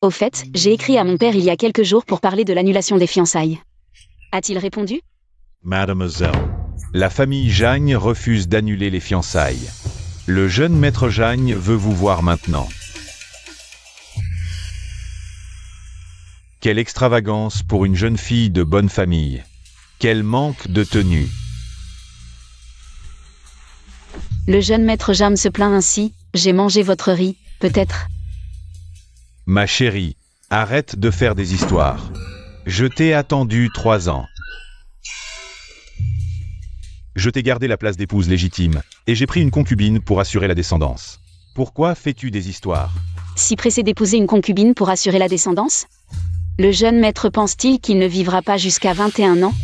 Au fait, j'ai écrit à mon père il y a quelques jours pour parler de l'annulation des fiançailles. A-t-il répondu? Mademoiselle, la famille Jagne refuse d'annuler les fiançailles. Le jeune maître Jagne veut vous voir maintenant. Quelle extravagance pour une jeune fille de bonne famille. Quel manque de tenue. Le jeune maître Jam se plaint ainsi. J'ai mangé votre riz, peut-être. Ma chérie, arrête de faire des histoires. Je t'ai attendu 3 ans. Je t'ai gardé la place d'épouse légitime, et j'ai pris une concubine pour assurer la descendance. Pourquoi fais-tu des histoires? Si pressé d'épouser une concubine pour assurer la descendance? Le jeune maître pense-t-il qu'il ne vivra pas jusqu'à 21 ans?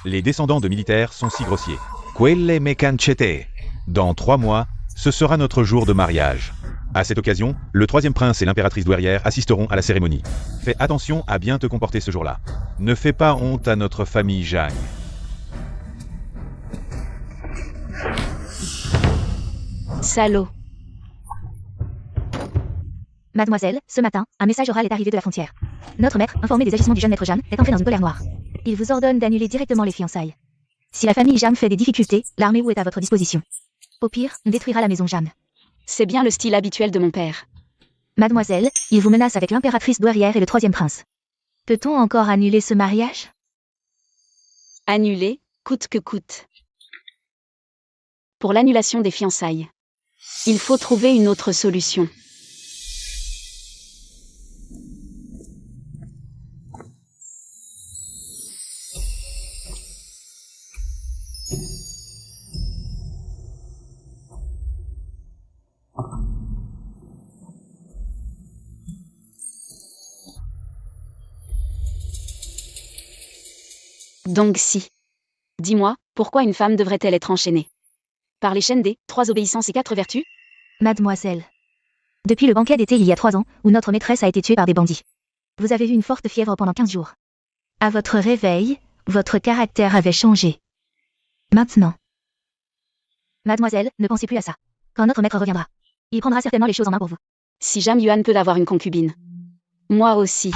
Les descendants de militaires sont si grossiers. Quelle me canchete. Dans 3 mois, ce sera notre jour de mariage. À cette occasion, le 3e prince et l'impératrice douairière assisteront à la cérémonie. Fais attention à bien te comporter ce jour-là. Ne fais pas honte à notre famille Jagne. Salaud. Mademoiselle, ce matin, un message oral est arrivé de la frontière. Notre maître, informé des agissements du jeune maître Jam, est entré dans une colère noire. Il vous ordonne d'annuler directement les fiançailles. Si la famille Jam fait des difficultés, l'armée Wu est à votre disposition. Au pire, on détruira la maison Jam. C'est bien le style habituel de mon père. Mademoiselle, il vous menace avec l'impératrice douairière et le 3e prince. Peut-on encore annuler ce mariage? Annuler, coûte que coûte. Pour l'annulation des fiançailles, il faut trouver une autre solution. Donc si. Dis-moi, pourquoi une femme devrait-elle être enchaînée? Par les chaînes des 3 obéissances et 4 vertus? Mademoiselle. Depuis le banquet d'été il y a 3 ans, où notre maîtresse a été tuée par des bandits. Vous avez eu une forte fièvre pendant 15 jours. À votre réveil, votre caractère avait changé. Maintenant. Mademoiselle, ne pensez plus à ça. Quand notre maître reviendra, il prendra certainement les choses en main pour vous. Si Jam Yuan peut avoir une concubine. Moi aussi.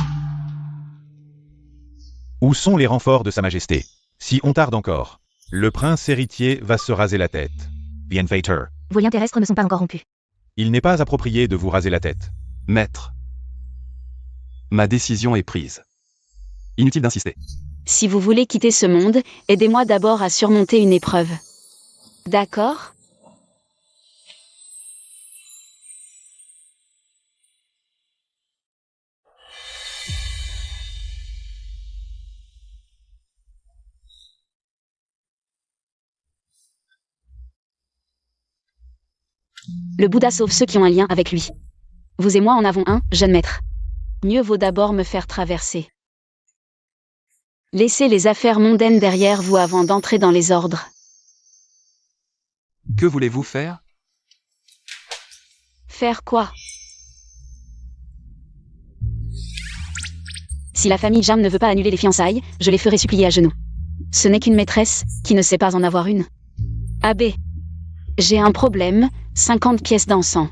Où sont les renforts de Sa Majesté? Si on tarde encore, le prince héritier va se raser la tête. Bienfaiteur. Vos liens terrestres ne sont pas encore rompus. Il n'est pas approprié de vous raser la tête. Maître. Ma décision est prise. Inutile d'insister. Si vous voulez quitter ce monde, aidez-moi d'abord à surmonter une épreuve. D'accord? Le Bouddha sauve ceux qui ont un lien avec lui. Vous et moi en avons un, jeune maître. Mieux vaut d'abord me faire traverser. Laissez les affaires mondaines derrière vous avant d'entrer dans les ordres. Que voulez-vous faire? Faire quoi? Si la famille Jam ne veut pas annuler les fiançailles, je les ferai supplier à genoux. Ce n'est qu'une maîtresse, qui ne sait pas en avoir une. Abbé. J'ai un problème, 50 pièces d'encens.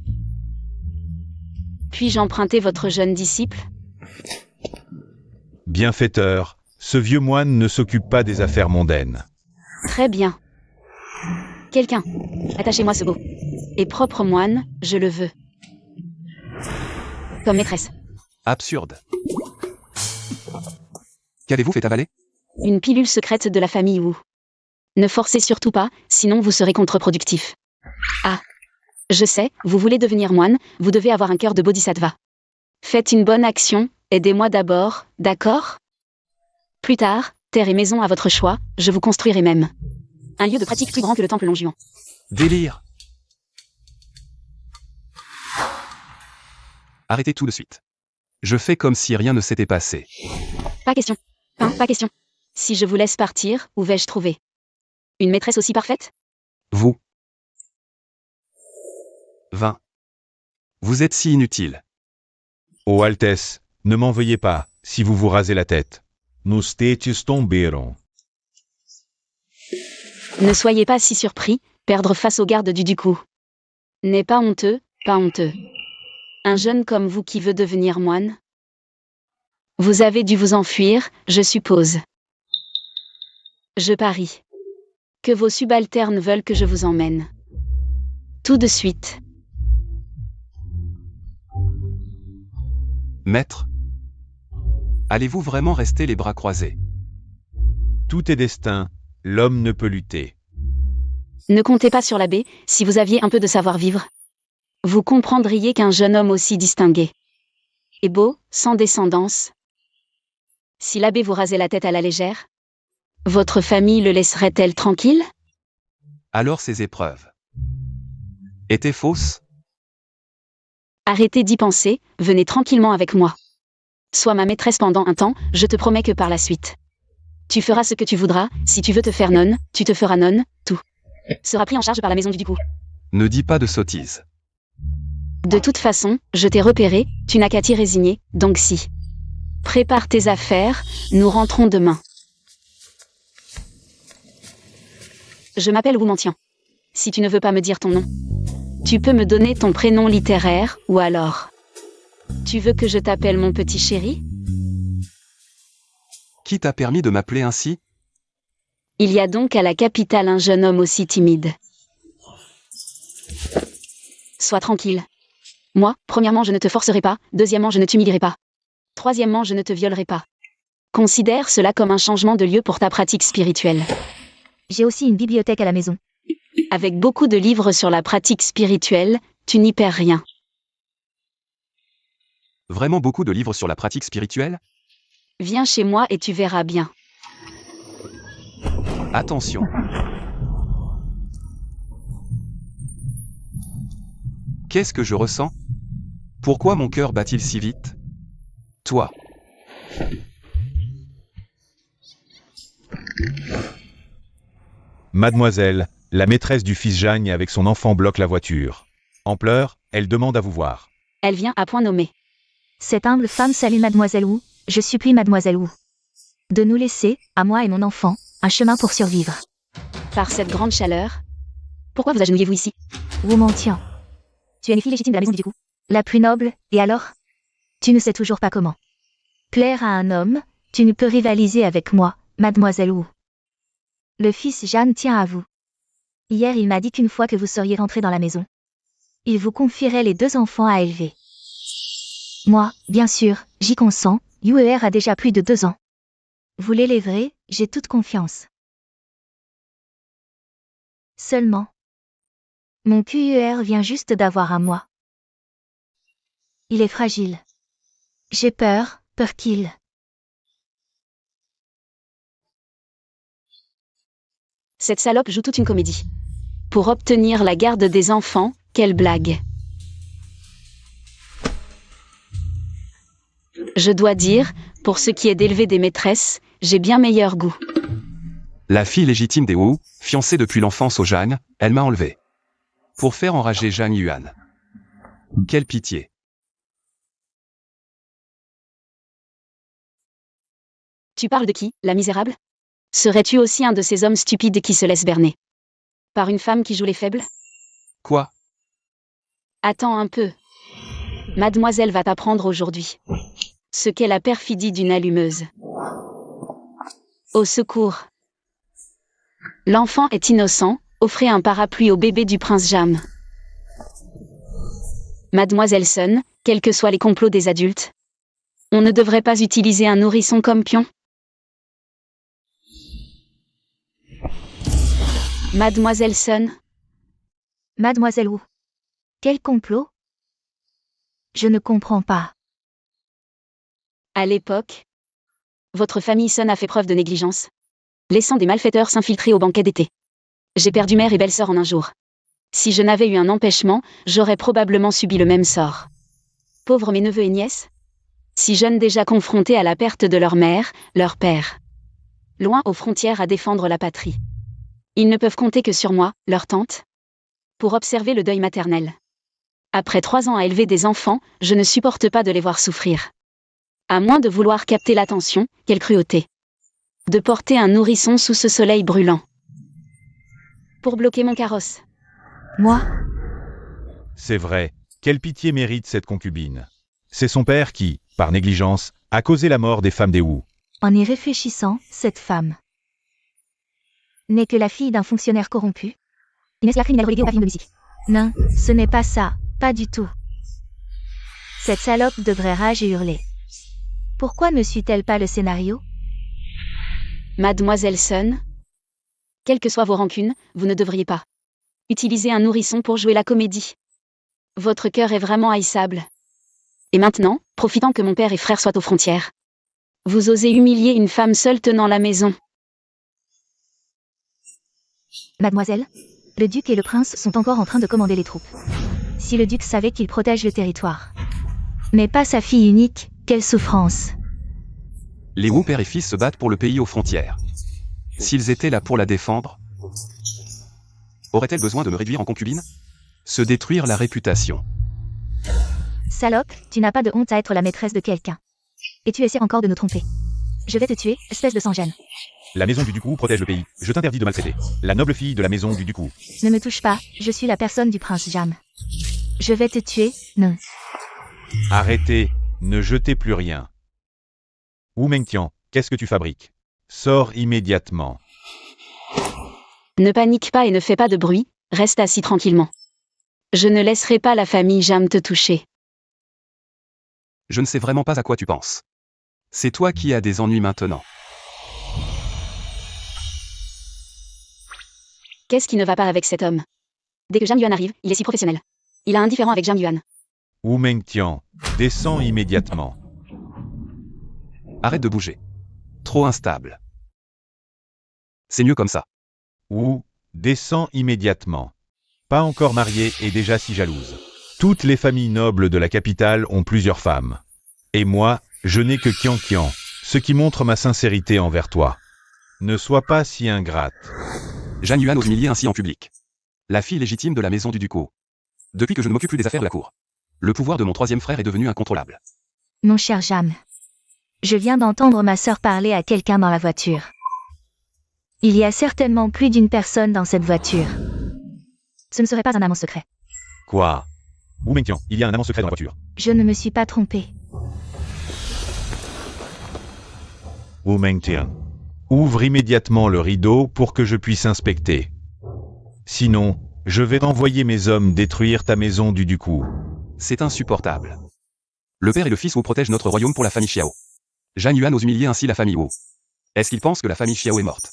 Puis-je emprunter votre jeune disciple? Bienfaiteur, ce vieux moine ne s'occupe pas des affaires mondaines. Très bien. Quelqu'un, attachez-moi ce beau et propre moine, je le veux. Comme maîtresse. Absurde. Qu'avez-vous fait avaler? Une pilule secrète de la famille Wu. Ne forcez surtout pas, sinon vous serez contre-productif. Ah. Je sais, vous voulez devenir moine, vous devez avoir un cœur de bodhisattva. Faites une bonne action, aidez-moi d'abord, d'accord? Plus tard, terre et maison à votre choix, je vous construirai même un lieu de pratique plus grand que le temple Longjuan. Délire. Arrêtez tout de suite. Je fais comme si rien ne s'était passé. Pas question. Pas question. Si je vous laisse partir, où vais-je trouver une maîtresse aussi parfaite? Vous. 20. Vous êtes si inutile. Ô Altesse, ne m'en veuillez pas, si vous vous rasez la tête. Nos tetes tomberam. Ne soyez pas si surpris, perdre face aux gardes du Ducou. N'est pas honteux, pas honteux. Un jeune comme vous qui veut devenir moine? Vous avez dû vous enfuir, je suppose. Je parie que vos subalternes veulent que je vous emmène. Tout de suite. Maître? Allez-vous vraiment rester les bras croisés? Tout est destin, l'homme ne peut lutter. Ne comptez pas sur l'abbé, si vous aviez un peu de savoir-vivre. Vous comprendriez qu'un jeune homme aussi distingué et beau, sans descendance. Si l'abbé vous rasait la tête à la légère, votre famille le laisserait-elle tranquille? Alors ces épreuves étaient fausses? Arrêtez d'y penser, venez tranquillement avec moi. Sois ma maîtresse pendant un temps, je te promets que par la suite. Tu feras ce que tu voudras, si tu veux te faire nonne, tu te feras nonne, tout sera pris en charge par la maison du Ducou. Ne dis pas de sottises. De toute façon, je t'ai repéré, tu n'as qu'à t'y résigner, donc si. Prépare tes affaires, nous rentrons demain. Je m'appelle Wu Mentian. Si tu ne veux pas me dire ton nom, tu peux me donner ton prénom littéraire, ou alors... Tu veux que je t'appelle mon petit chéri? Qui t'a permis de m'appeler ainsi? Il y a donc à la capitale un jeune homme aussi timide. Sois tranquille. Moi, premièrement, je ne te forcerai pas, deuxièmement, je ne t'humilierai pas. Troisièmement, je ne te violerai pas. Considère cela comme un changement de lieu pour ta pratique spirituelle. J'ai aussi une bibliothèque à la maison. Avec beaucoup de livres sur la pratique spirituelle, tu n'y perds rien. Vraiment beaucoup de livres sur la pratique spirituelle? Viens chez moi et tu verras bien. Attention. Qu'est-ce que je ressens? Pourquoi mon cœur bat-il si vite? Toi. Mademoiselle, la maîtresse du fils Jagne avec son enfant bloque la voiture. En pleurs, elle demande à vous voir. Elle vient à point nommé. Cette humble femme salue Mademoiselle Wu. Je supplie Mademoiselle Wu de nous laisser, à moi et mon enfant, un chemin pour survivre. Par cette grande chaleur. Pourquoi vous agenouillez-vous ici? Wu Mentian. Tu es une fille légitime de la maison du Ducou. La plus noble, et alors? Tu ne sais toujours pas comment. Plaire à un homme, tu ne peux rivaliser avec moi, Mademoiselle Wu. Le fils Jeanne tient à vous. Hier il m'a dit qu'une fois que vous seriez rentrée dans la maison, il vous confierait les 2 enfants à élever. Moi, bien sûr, j'y consens, Yuer a déjà plus de 2 ans. Vous l'élèverez, j'ai toute confiance. Seulement. Mon QUR vient juste d'avoir un mois. Il est fragile. J'ai peur qu'il... Cette salope joue toute une comédie. Pour obtenir la garde des enfants, quelle blague. Je dois dire, pour ce qui est d'élever des maîtresses, j'ai bien meilleur goût. La fille légitime des Wu, fiancée depuis l'enfance au Jeanne, elle m'a enlevé. Pour faire enrager Jeanne Yuan. Quelle pitié. Tu parles de qui, la misérable? Serais-tu aussi un de ces hommes stupides qui se laissent berner par une femme qui joue les faibles? Quoi? Attends un peu. Mademoiselle va t'apprendre aujourd'hui ce qu'est la perfidie d'une allumeuse. Au secours. L'enfant est innocent, offrez un parapluie au bébé du prince Jam. Mademoiselle Sun, quels que soient les complots des adultes, on ne devrait pas utiliser un nourrisson comme pion. Mademoiselle Sun. Mademoiselle Wu. Quel complot? Je ne comprends pas. À l'époque, votre famille Sun a fait preuve de négligence, laissant des malfaiteurs s'infiltrer au banquet d'été. J'ai perdu mère et belle-sœur en un jour. Si je n'avais eu un empêchement, j'aurais probablement subi le même sort. Pauvres mes neveux et nièces, si jeunes déjà confrontés à la perte de leur mère, leur père. Loin aux frontières à défendre la patrie. Ils ne peuvent compter que sur moi, leur tante, pour observer le deuil maternel. Après 3 ans à élever des enfants, je ne supporte pas de les voir souffrir. À moins de vouloir capter l'attention, quelle cruauté. De porter un nourrisson sous ce soleil brûlant. Pour bloquer mon carrosse. Moi? C'est vrai, Quelle pitié mérite cette concubine? C'est son père qui, par négligence, a causé la mort des femmes des Wu. En y réfléchissant, cette femme n'est que la fille d'un fonctionnaire corrompu. Inès la criminelle reléguée au pavillon de musique. Non, ce n'est pas ça, pas du tout. Cette salope devrait rager et hurler. Pourquoi ne suit-elle pas le scénario? Mademoiselle Sun, quelles que soient vos rancunes, vous ne devriez pas utiliser un nourrisson pour jouer la comédie. Votre cœur est vraiment haïssable. Et maintenant, profitant que mon père et frère soient aux frontières, vous osez humilier une femme seule tenant la maison. Mademoiselle, le duc et le prince sont encore en train de commander les troupes. Si le duc savait qu'il protège le territoire. Mais pas sa fille unique, quelle souffrance. Les Wu père et fils se battent pour le pays aux frontières. S'ils étaient là pour la défendre, aurait-elle besoin de me réduire en concubine? Se détruire la réputation. Salope, tu n'as pas de honte à être la maîtresse de quelqu'un. Et tu essaies encore de nous tromper. Je vais te tuer, espèce de sans-gêne. La maison du Ducou protège le pays. Je t'interdis de maltraiter la noble fille de la maison du Ducou. Ne me touche pas, je suis la personne du prince Jam. Je vais te tuer, non. Arrêtez, ne jetez plus rien. Wu Mengtian, qu'est-ce que tu fabriques? Sors immédiatement. Ne panique pas et ne fais pas de bruit, reste assis tranquillement. Je ne laisserai pas la famille Jam te toucher. Je ne sais vraiment pas à quoi tu penses. C'est toi qui as des ennuis maintenant. Qu'est-ce qui ne va pas avec cet homme? Dès que Jam Yuan arrive, il est si professionnel. Il est indifférent avec Jam Yuan. Wu Mengtian, descends immédiatement. Arrête de bouger. Trop instable. C'est mieux comme ça. Wu, descends immédiatement. Pas encore mariée et déjà si jalouse. Toutes les familles nobles de la capitale ont plusieurs femmes. Et moi, je n'ai que Qian Qian, ce qui montre ma sincérité envers toi. Ne sois pas si ingrate. Jeanne Yuan ose humilier ainsi en public. La fille légitime de la maison du Ducou. Depuis que je ne m'occupe plus des affaires de la cour, le pouvoir de mon troisième frère est devenu incontrôlable. Mon cher Jam. Je viens d'entendre ma sœur parler à quelqu'un dans la voiture. Il y a certainement plus d'une personne dans cette voiture. Ce ne serait pas un amant secret. Quoi? Wu Mengtian, il y a un amant secret dans la voiture. Je ne me suis pas trompée. Wu Mengtian, ouvre immédiatement le rideau pour que je puisse inspecter. Sinon, je vais envoyer mes hommes détruire ta maison du Ducou. C'est insupportable. Le père et le fils Wu protègent notre royaume pour la famille Xiao. Jeanne Yuan ose humilier ainsi la famille Wu. Est-ce qu'il pense que la famille Xiao est morte?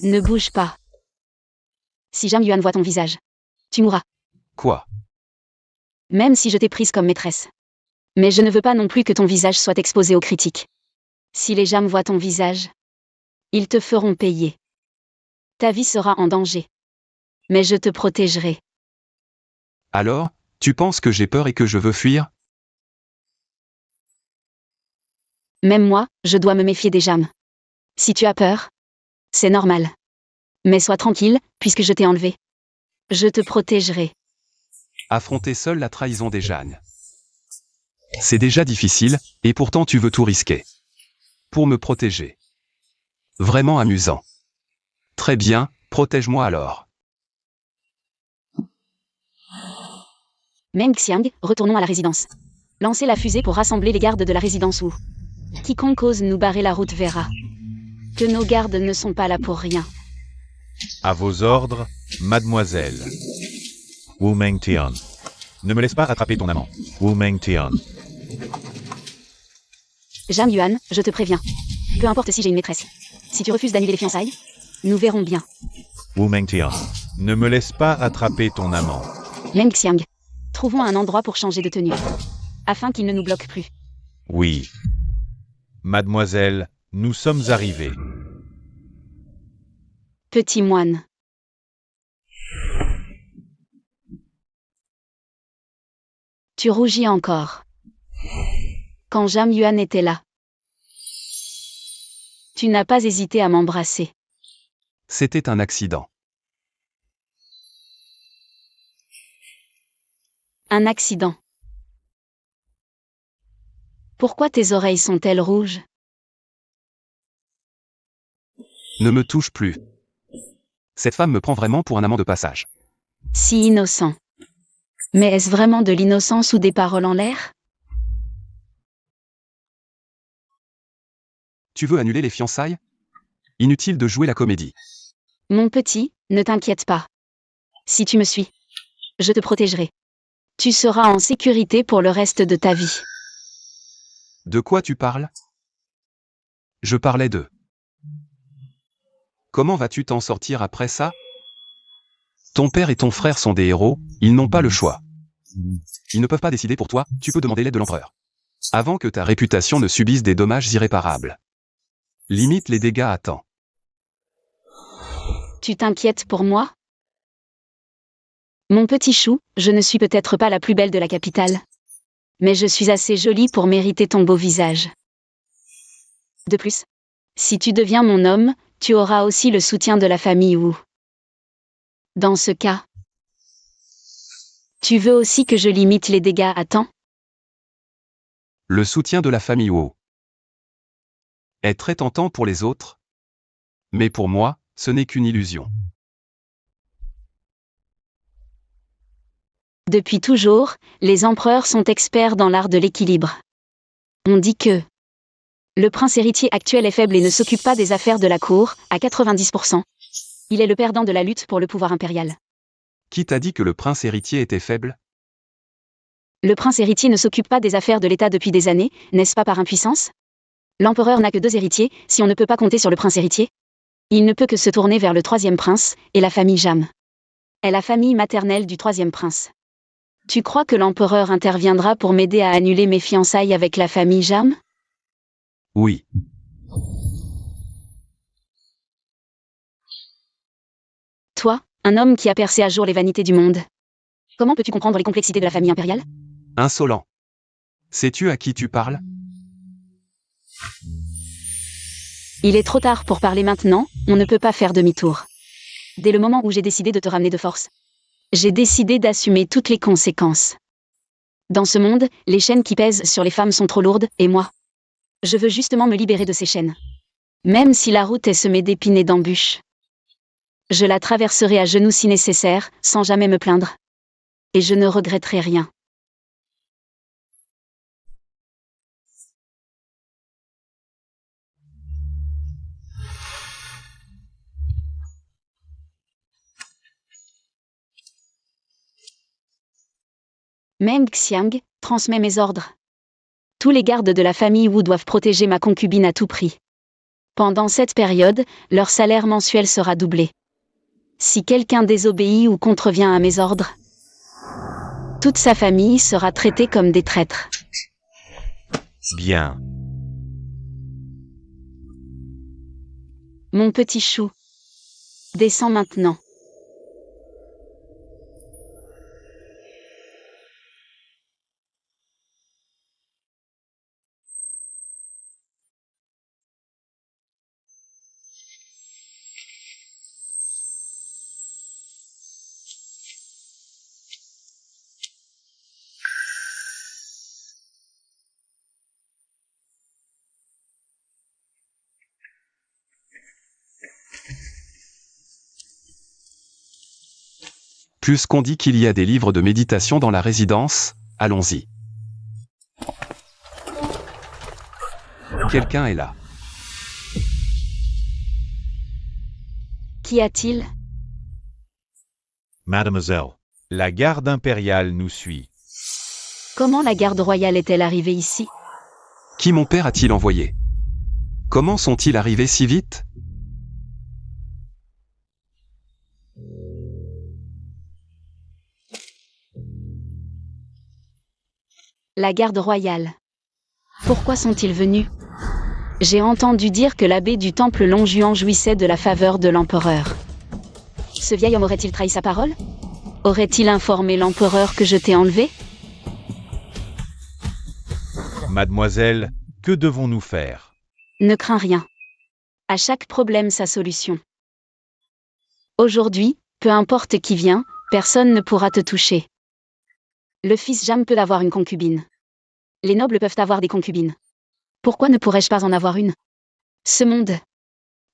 Ne bouge pas. Si Jam Yuan voit ton visage, tu mourras. Quoi? Même si je t'ai prise comme maîtresse. Mais je ne veux pas non plus que ton visage soit exposé aux critiques. Si les Jam voient ton visage, ils te feront payer. Ta vie sera en danger. Mais je te protégerai. Alors, tu penses que j'ai peur et que je veux fuir? Même moi, je dois me méfier des Jam. Si tu as peur, c'est normal. Mais sois tranquille, puisque je t'ai enlevé. Je te protégerai. Affronter seul la trahison des Jeanne. C'est déjà difficile, et pourtant tu veux tout risquer. Pour me protéger. Vraiment amusant. Très bien, protège-moi alors. Meng Xiang, retournons à la résidence. Lancez la fusée pour rassembler les gardes de la résidence Wu. Quiconque ose nous barrer la route verra que nos gardes ne sont pas là pour rien. À vos ordres, mademoiselle. Wu Mengtian. Ne me laisse pas attraper ton amant. Wu Mengtian. Jam Yuan, je te préviens. Peu importe si j'ai une maîtresse. Si tu refuses d'annuler les fiançailles, nous verrons bien. Wu Mengtian. Ne me laisse pas attraper ton amant. Meng Xiang. Trouvons un endroit pour changer de tenue. Afin qu'il ne nous bloque plus. Oui. Mademoiselle, nous sommes arrivés. Petit moine. Tu rougis encore. Quand Jam Yuan était là, tu n'as pas hésité à m'embrasser. C'était un accident. Un accident. Pourquoi tes oreilles sont-elles rouges? Ne me touche plus. Cette femme me prend vraiment pour un amant de passage. Si innocent. Mais est-ce vraiment de l'innocence ou des paroles en l'air? Tu veux annuler les fiançailles? Inutile de jouer la comédie. Mon petit, ne t'inquiète pas. Si tu me suis, je te protégerai. Tu seras en sécurité pour le reste de ta vie. De quoi tu parles? Je parlais de... Comment vas-tu t'en sortir après ça? Ton père et ton frère sont des héros, ils n'ont pas le choix. Ils ne peuvent pas décider pour toi, tu peux demander l'aide de l'empereur. Avant que ta réputation ne subisse des dommages irréparables. Limite les dégâts à temps. Tu t'inquiètes pour moi? Mon petit chou, je ne suis peut-être pas la plus belle de la capitale. Mais je suis assez jolie pour mériter ton beau visage. De plus, si tu deviens mon homme, tu auras aussi le soutien de la famille Wu. Dans ce cas, tu veux aussi que je limite les dégâts à temps? Le soutien de la famille Wu est très tentant pour les autres. Mais pour moi, ce n'est qu'une illusion. Depuis toujours, les empereurs sont experts dans l'art de l'équilibre. On dit que le prince héritier actuel est faible et ne s'occupe pas des affaires de la cour, à 90%. Il est le perdant de la lutte pour le pouvoir impérial. Qui t'a dit que le prince héritier était faible? Le prince héritier ne s'occupe pas des affaires de l'État depuis des années, n'est-ce pas par impuissance? L'empereur n'a que 2 héritiers, si on ne peut pas compter sur le prince héritier. Il ne peut que se tourner vers le 3e prince, et la famille Jam est la famille maternelle du 3e prince. Tu crois que l'empereur interviendra pour m'aider à annuler mes fiançailles avec la famille Jam? Oui. Toi, un homme qui a percé à jour les vanités du monde. Comment peux-tu comprendre les complexités de la famille impériale? Insolent. Sais-tu à qui tu parles? Il est trop tard pour parler maintenant, on ne peut pas faire demi-tour. Dès le moment où j'ai décidé de te ramener de force, j'ai décidé d'assumer toutes les conséquences. Dans ce monde, les chaînes qui pèsent sur les femmes sont trop lourdes, et moi, je veux justement me libérer de ces chaînes. Même si la route est semée d'épines et d'embûches. Je la traverserai à genoux si nécessaire, sans jamais me plaindre. Et je ne regretterai rien. Meng Xiang, transmet mes ordres. Tous les gardes de la famille Wu doivent protéger ma concubine à tout prix. Pendant cette période, leur salaire mensuel sera doublé. Si quelqu'un désobéit ou contrevient à mes ordres, toute sa famille sera traitée comme des traîtres. Bien. Mon petit chou. Descends maintenant. Puisqu'on dit qu'il y a des livres de méditation dans la résidence, allons-y. Quelqu'un est là. Qu'y a-t-il? Mademoiselle, la garde impériale nous suit. Comment la garde royale est-elle arrivée ici? Qui mon père a-t-il envoyé? Comment sont-ils arrivés si vite? La garde royale. Pourquoi sont-ils venus? J'ai entendu dire que l'abbé du temple Longjuan jouissait de la faveur de l'empereur. Ce vieil homme aurait-il trahi sa parole? Aurait-il informé l'empereur que je t'ai enlevé? Mademoiselle, que devons-nous faire? Ne crains rien. À chaque problème sa solution. Aujourd'hui, peu importe qui vient, personne ne pourra te toucher. Le fils Jam peut avoir une concubine. Les nobles peuvent avoir des concubines. Pourquoi ne pourrais-je pas en avoir une? Ce monde.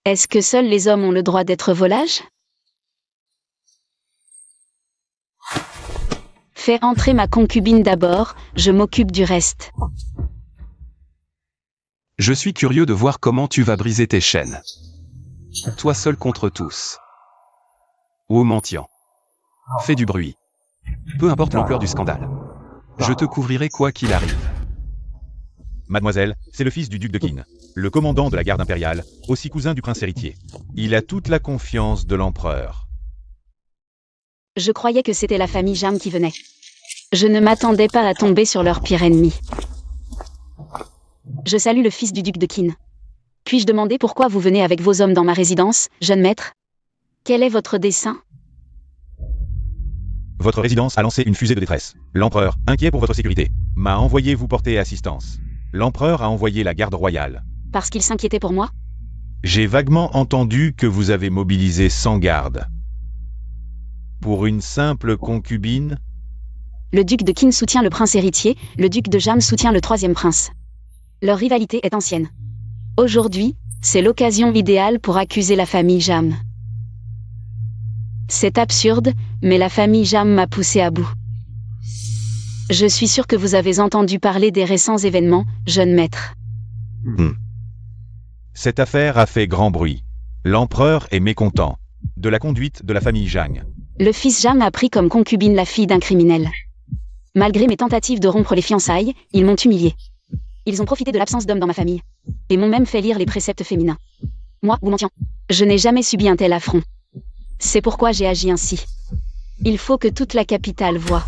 Est-ce que seuls les hommes ont le droit d'être volages? Fais entrer ma concubine d'abord, je m'occupe du reste. Je suis curieux de voir comment tu vas briser tes chaînes. Toi seul contre tous. Ô mendiant. Fais du bruit. Peu importe l'ampleur du scandale. Je te couvrirai quoi qu'il arrive. Mademoiselle, c'est le fils du duc de Qin, le commandant de la garde impériale, aussi cousin du prince héritier. Il a toute la confiance de l'empereur. Je croyais que c'était la famille Jam qui venait. Je ne m'attendais pas à tomber sur leur pire ennemi. Je salue le fils du duc de Qin. Puis-je demander pourquoi vous venez avec vos hommes dans ma résidence, jeune maître? Quel est votre dessein? Votre résidence a lancé une fusée de détresse. L'empereur, inquiet pour votre sécurité, m'a envoyé vous porter assistance. L'empereur a envoyé la garde royale. Parce qu'il s'inquiétait pour moi? J'ai vaguement entendu que vous avez mobilisé 100 gardes. Pour une simple concubine? Le duc de Qin soutient le prince héritier, le duc de Jam soutient le troisième prince. Leur rivalité est ancienne. Aujourd'hui, c'est l'occasion idéale pour accuser la famille Jam. C'est absurde, mais la famille Jam m'a poussé à bout. Je suis sûr que vous avez entendu parler des récents événements, jeune maître. Cette affaire a fait grand bruit. L'empereur est mécontent de la conduite de la famille Zhang. Le fils Jam a pris comme concubine la fille d'un criminel. Malgré mes tentatives de rompre les fiançailles, ils m'ont humilié. Ils ont profité de l'absence d'hommes dans ma famille. Et m'ont même fait lire les préceptes féminins. Moi, vous mendiant, je n'ai jamais subi un tel affront. C'est pourquoi j'ai agi ainsi. Il faut que toute la capitale voie.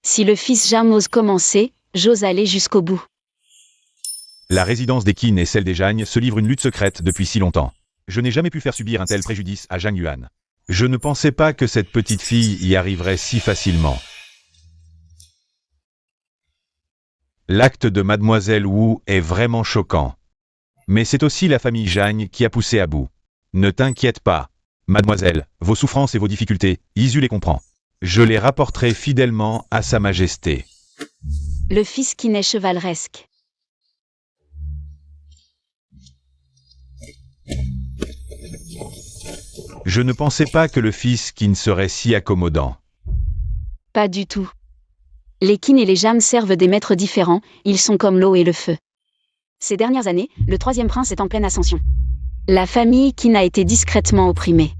Si le fils Jam ose commencer, j'ose aller jusqu'au bout. La résidence des Qin et celle des Zhang se livrent une lutte secrète depuis si longtemps. Je n'ai jamais pu faire subir un tel préjudice à Zhang Yuan. Je ne pensais pas que cette petite fille y arriverait si facilement. L'acte de Mademoiselle Wu est vraiment choquant. Mais c'est aussi la famille Zhang qui a poussé à bout. Ne t'inquiète pas, mademoiselle, vos souffrances et vos difficultés, Isu les comprend. Je les rapporterai fidèlement à Sa Majesté. Le fils Qin est chevaleresque. Je ne pensais pas que le fils Qin serait si accommodant. Pas du tout. Les Qin et les Jam servent des maîtres différents, ils sont comme l'eau et le feu. Ces dernières années, le troisième prince est en pleine ascension. La famille Qin a été discrètement opprimée.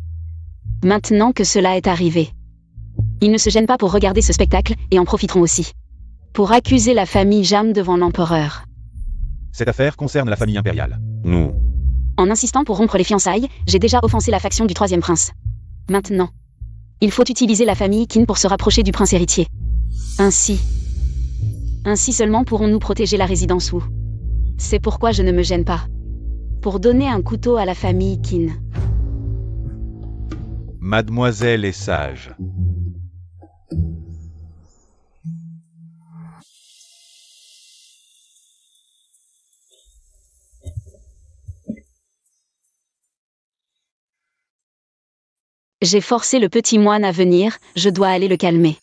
Maintenant que cela est arrivé, ils ne se gênent pas pour regarder ce spectacle et en profiteront aussi. Pour accuser la famille Jam devant l'empereur. Cette affaire concerne la famille impériale. Nous. En insistant pour rompre les fiançailles, j'ai déjà offensé la faction du troisième prince. Maintenant, il faut utiliser la famille Qin pour se rapprocher du prince héritier. Ainsi seulement pourrons-nous protéger la résidence Wu. C'est pourquoi je ne me gêne pas. Pour donner un couteau à la famille Qin. Mademoiselle est sage. J'ai forcé le petit moine à venir, je dois aller le calmer.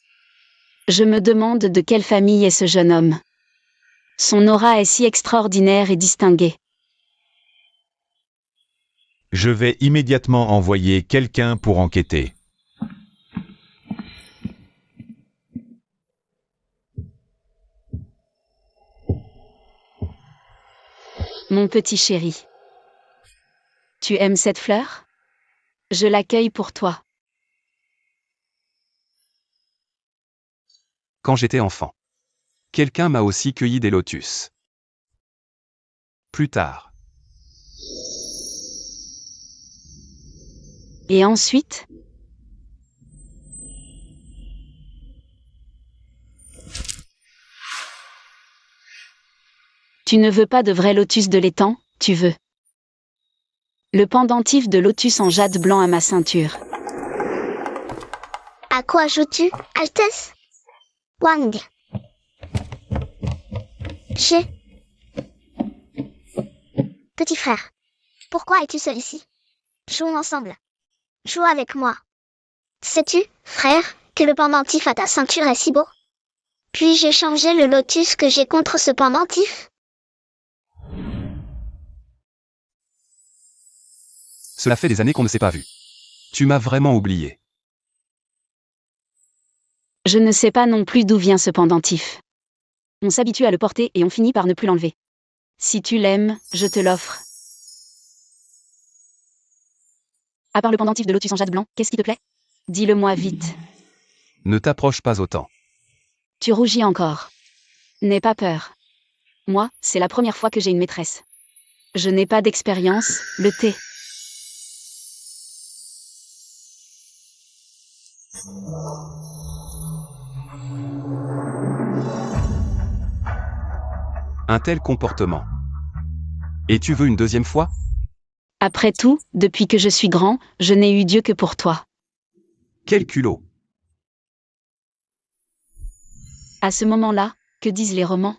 Je me demande de quelle famille est ce jeune homme. Son aura est si extraordinaire et distinguée. Je vais immédiatement envoyer quelqu'un pour enquêter. Mon petit chéri. Tu aimes cette fleur? Je l'accueille pour toi. Quand j'étais enfant, quelqu'un m'a aussi cueilli des lotus. Plus tard, Et ensuite? Tu ne veux pas de vrai lotus de l'étang, tu veux. Le pendentif de lotus en jade blanc à ma ceinture. À quoi joues-tu, Altesse? Wang. J'ai. Petit frère, pourquoi es-tu seul ici? Jouons ensemble. Joue avec moi. Sais-tu, frère, que le pendentif à ta ceinture est si beau? Puis-je échanger le lotus que j'ai contre ce pendentif? cela fait des années qu'on ne s'est pas vu. Tu m'as vraiment oublié. Je ne sais pas non plus d'où vient ce pendentif. On s'habitue à le porter et on finit par ne plus l'enlever. Si tu l'aimes, je te l'offre. À part le pendentif de lotus en jade blanc, qu'est-ce qui te plaît? Dis-le-moi vite. Ne t'approche pas autant. Tu rougis encore. N'aie pas peur. Moi, c'est la première fois que j'ai une maîtresse. Je n'ai pas d'expérience, le thé. Un tel comportement. Et tu veux une deuxième fois? Après tout, depuis que je suis grand, je n'ai eu Dieu que pour toi. Quel culot! À ce moment-là, que disent les romans?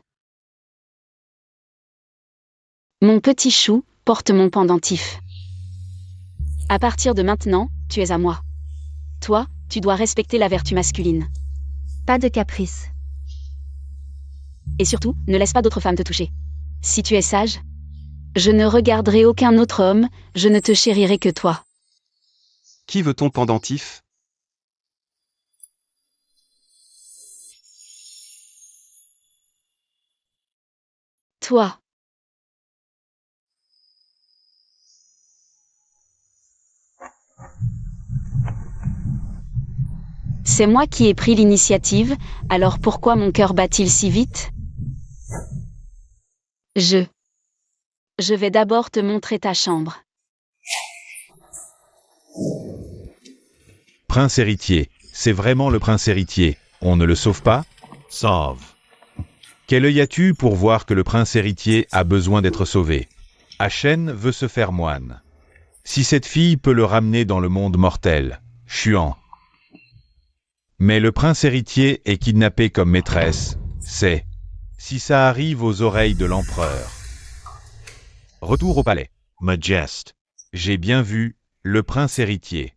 Mon petit chou, porte mon pendentif. À partir de maintenant, tu es à moi. Toi, tu dois respecter la vertu masculine. Pas de caprice. Et surtout, ne laisse pas d'autres femmes te toucher. Si tu es sage, je ne regarderai aucun autre homme, je ne te chérirai que toi. Qui veut ton pendentif? Toi. C'est moi qui ai pris l'initiative, alors pourquoi mon cœur bat-il si vite? Je vais d'abord te montrer ta chambre. Prince héritier, c'est vraiment le prince héritier. On ne le sauve pas? Sauve. Quel œil as-tu pour voir que le prince héritier a besoin d'être sauvé? Achen veut se faire moine. Si cette fille peut le ramener dans le monde mortel, Chuan. Mais le prince héritier est kidnappé comme maîtresse, c'est... Si ça arrive aux oreilles de l'empereur. Retour au palais. Majest. J'ai bien vu, le prince héritier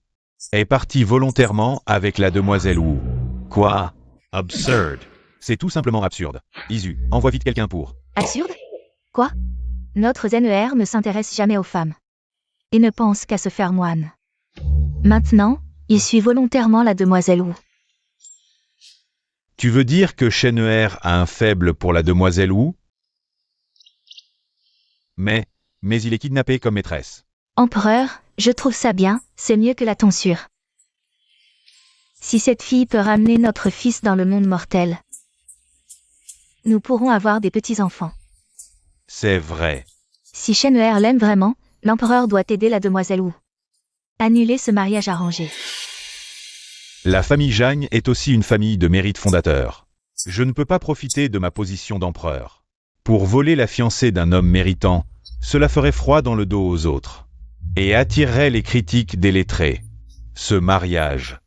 est parti volontairement avec la demoiselle Wu. Quoi? Absurde. C'est tout simplement absurde. Isu, envoie vite quelqu'un pour... Absurde? Quoi? Notre ZNER ne s'intéresse jamais aux femmes. Et ne pense qu'à se faire moine. Maintenant, il suit volontairement la demoiselle Wu. Tu veux dire que Shen'er a un faible pour la demoiselle Wu? Mais il est kidnappé comme maîtresse. Empereur, je trouve ça bien, c'est mieux que la tonsure. Si cette fille peut ramener notre fils dans le monde mortel, nous pourrons avoir des petits-enfants. C'est vrai. Si Shen'er l'aime vraiment, l'empereur doit aider la demoiselle Wu. Annuler ce mariage arrangé. La famille Jagne est aussi une famille de mérite fondateur. Je ne peux pas profiter de ma position d'empereur. Pour voler la fiancée d'un homme méritant, cela ferait froid dans le dos aux autres. Et attirerait les critiques des lettrés. Ce mariage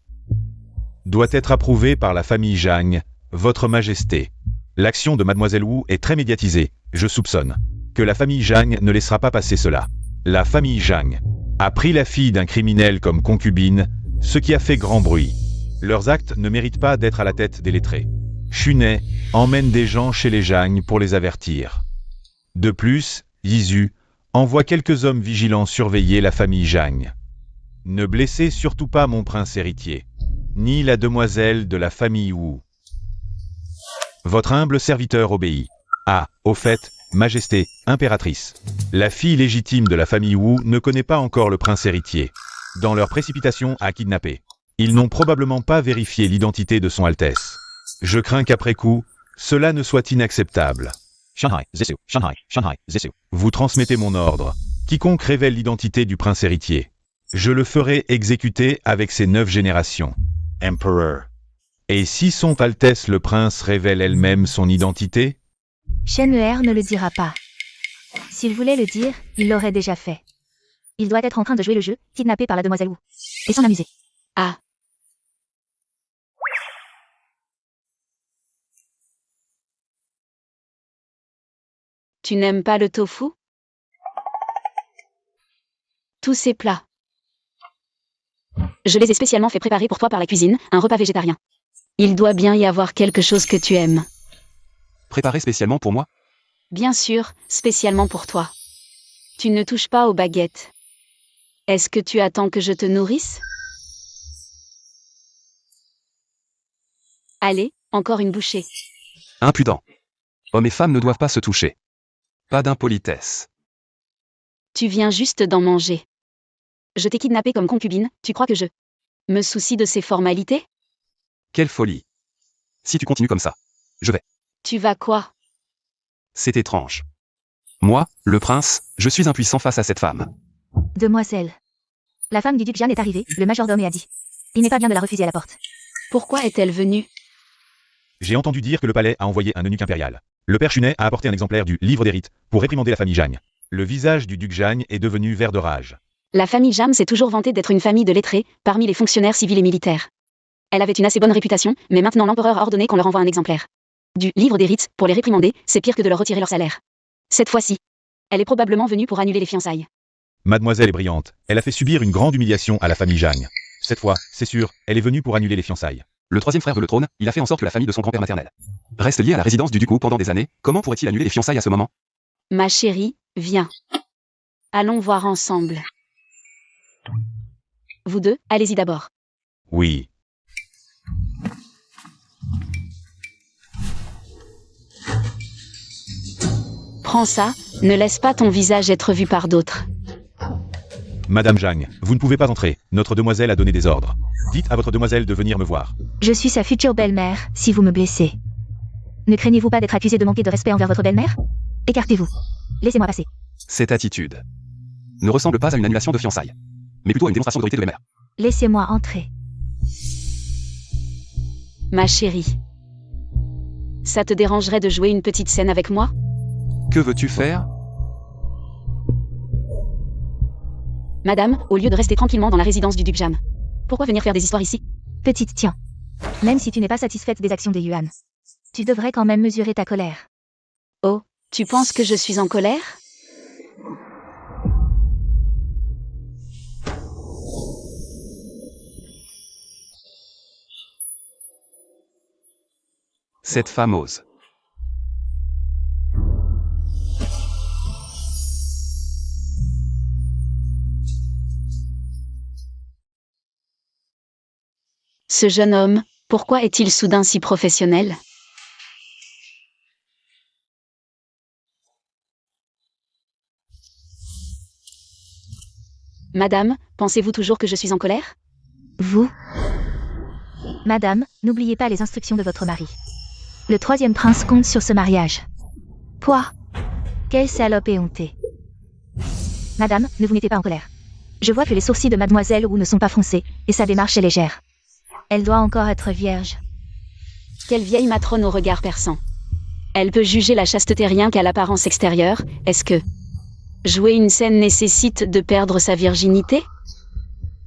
doit être approuvé par la famille Jagne, Votre Majesté. L'action de Mademoiselle Wu est très médiatisée, je soupçonne que la famille Jagne ne laissera pas passer cela. La famille Jagne a pris la fille d'un criminel comme concubine, ce qui a fait grand bruit. Leurs actes ne méritent pas d'être à la tête des lettrés. Chunet emmène des gens chez les Jagne pour les avertir. De plus, Yisu envoie quelques hommes vigilants surveiller la famille Jagne. Ne blessez surtout pas mon prince héritier, ni la demoiselle de la famille Wu. Votre humble serviteur obéit. Ah, au fait, Majesté, impératrice. La fille légitime de la famille Wu ne connaît pas encore le prince héritier. Dans leur précipitation à kidnapper, ils n'ont probablement pas vérifié l'identité de son Altesse. Je crains qu'après coup, cela ne soit inacceptable. Shanghai, Zessu, Shanghai, Shanghai, Zessu. Vous transmettez mon ordre. Quiconque révèle l'identité du prince héritier, je le ferai exécuter avec ses 9 générations. Emperor. Et si son Altesse le prince révèle elle-même son identité? Shen'er ne le dira pas. S'il voulait le dire, il l'aurait déjà fait. Il doit être en train de jouer le jeu, kidnappé par la demoiselle Wu. Et s'en amuser. Ah. Tu n'aimes pas le tofu? Tous ces plats. Je les ai spécialement fait préparer pour toi par la cuisine, un repas végétarien. Il doit bien y avoir quelque chose que tu aimes. Préparé spécialement pour moi? Bien sûr, spécialement pour toi. Tu ne touches pas aux baguettes. Est-ce que tu attends que je te nourrisse? Allez, encore une bouchée. Impudent. Hommes et femmes ne doivent pas se toucher. Pas d'impolitesse. Tu viens juste d'en manger. Je t'ai kidnappé comme concubine, tu crois que je me soucie de ces formalités? Quelle folie. Si tu continues comme ça, je vais. Tu vas quoi? C'est étrange. Moi, le prince, je suis impuissant face à cette femme. Demoiselle. La femme du duc Jeanne est arrivée, le majordome a dit. Il n'est pas bien de la refuser à la porte. Pourquoi est-elle venue? J'ai entendu dire que le palais a envoyé un eunuque impérial. Le père Chunet a apporté un exemplaire du livre des rites pour réprimander la famille Jagne. Le visage du duc Jagne est devenu vert de rage. La famille Jam s'est toujours vantée d'être une famille de lettrés, parmi les fonctionnaires civils et militaires. Elle avait une assez bonne réputation, mais maintenant l'empereur a ordonné qu'on leur envoie un exemplaire du livre des rites pour les réprimander, c'est pire que de leur retirer leur salaire. Cette fois-ci, elle est probablement venue pour annuler les fiançailles. Mademoiselle est brillante, elle a fait subir une grande humiliation à la famille Jagne. Cette fois, c'est sûr, elle est venue pour annuler les fiançailles. Le troisième frère veut le trône, il a fait en sorte que la famille de son grand-père maternel reste liée à la résidence du duc pendant des années, comment pourrait-il annuler les fiançailles à ce moment? Ma chérie, viens. Allons voir ensemble. Vous deux, allez-y d'abord. Oui. Prends ça, ne laisse pas ton visage être vu par d'autres. Madame Jagne, vous ne pouvez pas entrer, notre demoiselle a donné des ordres. Dites à votre demoiselle de venir me voir. Je suis sa future belle-mère, si vous me blessez. Ne craignez-vous pas d'être accusé de manquer de respect envers votre belle-mère? Écartez-vous. Laissez-moi passer. Cette attitude ne ressemble pas à une annulation de fiançailles, mais plutôt à une démonstration d'autorité de belle-mère. Laissez-moi entrer. Ma chérie. Ça te dérangerait de jouer une petite scène avec moi? Que veux-tu faire? Madame, au lieu de rester tranquillement dans la résidence du duc Jam, pourquoi venir faire des histoires ici? Petite, tiens. Même si tu n'es pas satisfaite des actions de Yuan, tu devrais quand même mesurer ta colère. Oh, tu penses que je suis en colère? Cette femme ose. Ce jeune homme, pourquoi est-il soudain si professionnel? Madame, pensez-vous toujours que je suis en colère? Vous? Madame, n'oubliez pas les instructions de votre mari. Le troisième prince compte sur ce mariage. Quoi? Quelle salope éhontée. Madame, ne vous mettez pas en colère. Je vois que les sourcils de mademoiselle Wu ne sont pas froncés, et sa démarche est légère. Elle doit encore être vierge. Quelle vieille matrone au regard perçant. Elle peut juger la chasteté rien qu'à l'apparence extérieure, est-ce que jouer une scène nécessite de perdre sa virginité?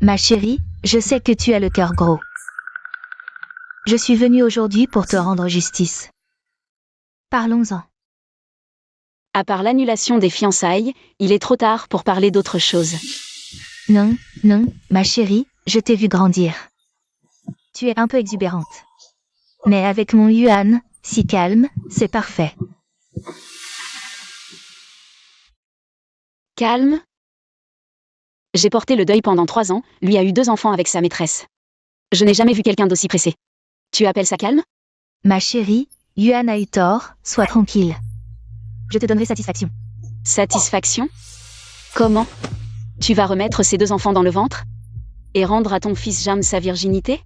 Ma chérie, je sais que tu as le cœur gros. Je suis venue aujourd'hui pour te rendre justice. Parlons-en. À part l'annulation des fiançailles, il est trop tard pour parler d'autre chose. Non, non, ma chérie, je t'ai vu grandir. Tu es un peu exubérante. Mais avec mon Yuan, si calme, c'est parfait. Calme? J'ai porté le deuil pendant 3 ans, lui a eu 2 enfants avec sa maîtresse. Je n'ai jamais vu quelqu'un d'aussi pressé. Tu appelles ça calme? Ma chérie, Yuan a eu tort, sois tranquille. Je te donnerai satisfaction. Satisfaction? Comment? Tu vas remettre ces 2 enfants dans le ventre? Et rendre à ton fils Jam sa virginité?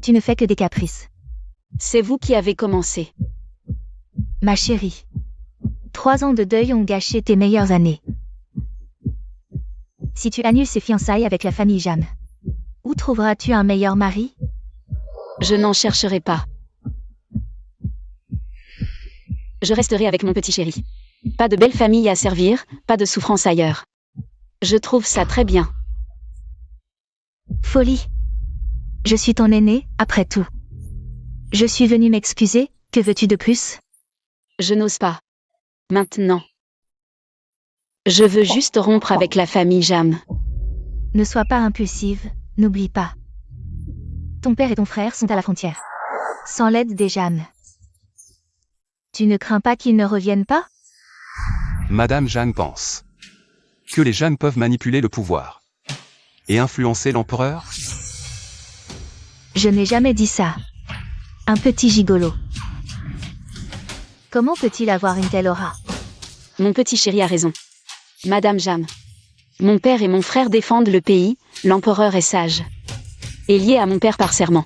Tu ne fais que des caprices. C'est vous qui avez commencé. Ma chérie, 3 ans de deuil ont gâché tes meilleures années. Si tu annules ces fiançailles avec la famille Jam, où trouveras-tu un meilleur mari? Je n'en chercherai pas. Je resterai avec mon petit chéri. Pas de belle famille à servir, pas de souffrance ailleurs. Je trouve ça très bien. Folie. Je suis ton aîné, après tout. Je suis venue m'excuser, que veux-tu de plus? Je n'ose pas. Maintenant. Je veux juste rompre avec la famille Jam. Ne sois pas impulsive, n'oublie pas. Ton père et ton frère sont à la frontière. Sans l'aide des Jam. Tu ne crains pas qu'ils ne reviennent pas? Madame Jeanne pense que les Jeanne peuvent manipuler le pouvoir et influencer l'empereur? Je n'ai jamais dit ça. Un petit gigolo. Comment peut-il avoir une telle aura? Mon petit chéri a raison. Madame Jam. Mon père et mon frère défendent le pays, l'empereur est sage. Et lié à mon père par serment.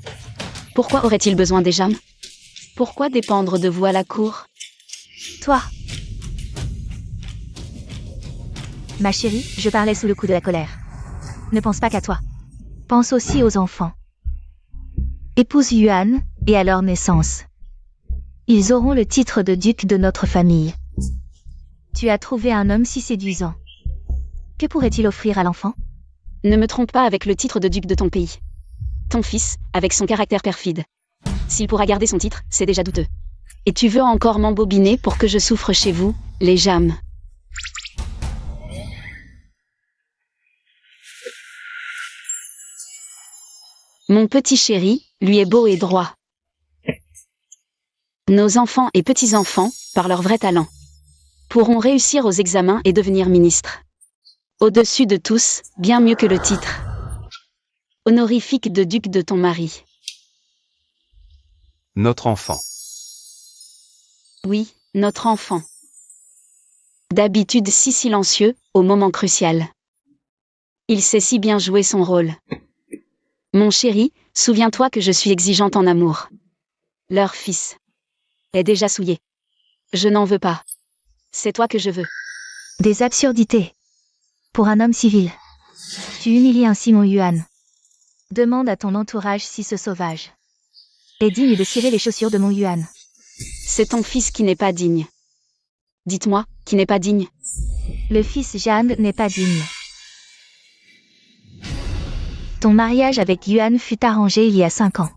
Pourquoi aurait-il besoin des Jam? Pourquoi dépendre de vous à la cour? Toi. Ma chérie, je parlais sous le coup de la colère. Ne pense pas qu'à toi. Pense aussi aux enfants. Épouse Yuan, et à leur naissance. Ils auront le titre de duc de notre famille. Tu as trouvé un homme si séduisant. Que pourrait-il offrir à l'enfant? Ne me trompe pas avec le titre de duc de ton pays. Ton fils, avec son caractère perfide. S'il pourra garder son titre, c'est déjà douteux. Et tu veux encore m'embobiner pour que je souffre chez vous, les Jam. Mon petit chéri, lui est beau et droit. Nos enfants et petits-enfants, par leur vrai talent, pourront réussir aux examens et devenir ministres. Au-dessus de tous, bien mieux que le titre honorifique de duc de ton mari. Notre enfant. Oui, notre enfant. D'habitude si silencieux, au moment crucial. Il sait si bien jouer son rôle. Mon chéri, souviens-toi que je suis exigeante en amour. Leur fils est déjà souillé. Je n'en veux pas. C'est toi que je veux. Des absurdités. Pour un homme civil. Tu humilies ainsi mon Yuan. Demande à ton entourage si ce sauvage est digne de cirer les chaussures de mon Yuan. C'est ton fils qui n'est pas digne. Dites-moi, qui n'est pas digne. Le fils Jeanne n'est pas digne. Ton mariage avec Yuan fut arrangé il y a 5 ans.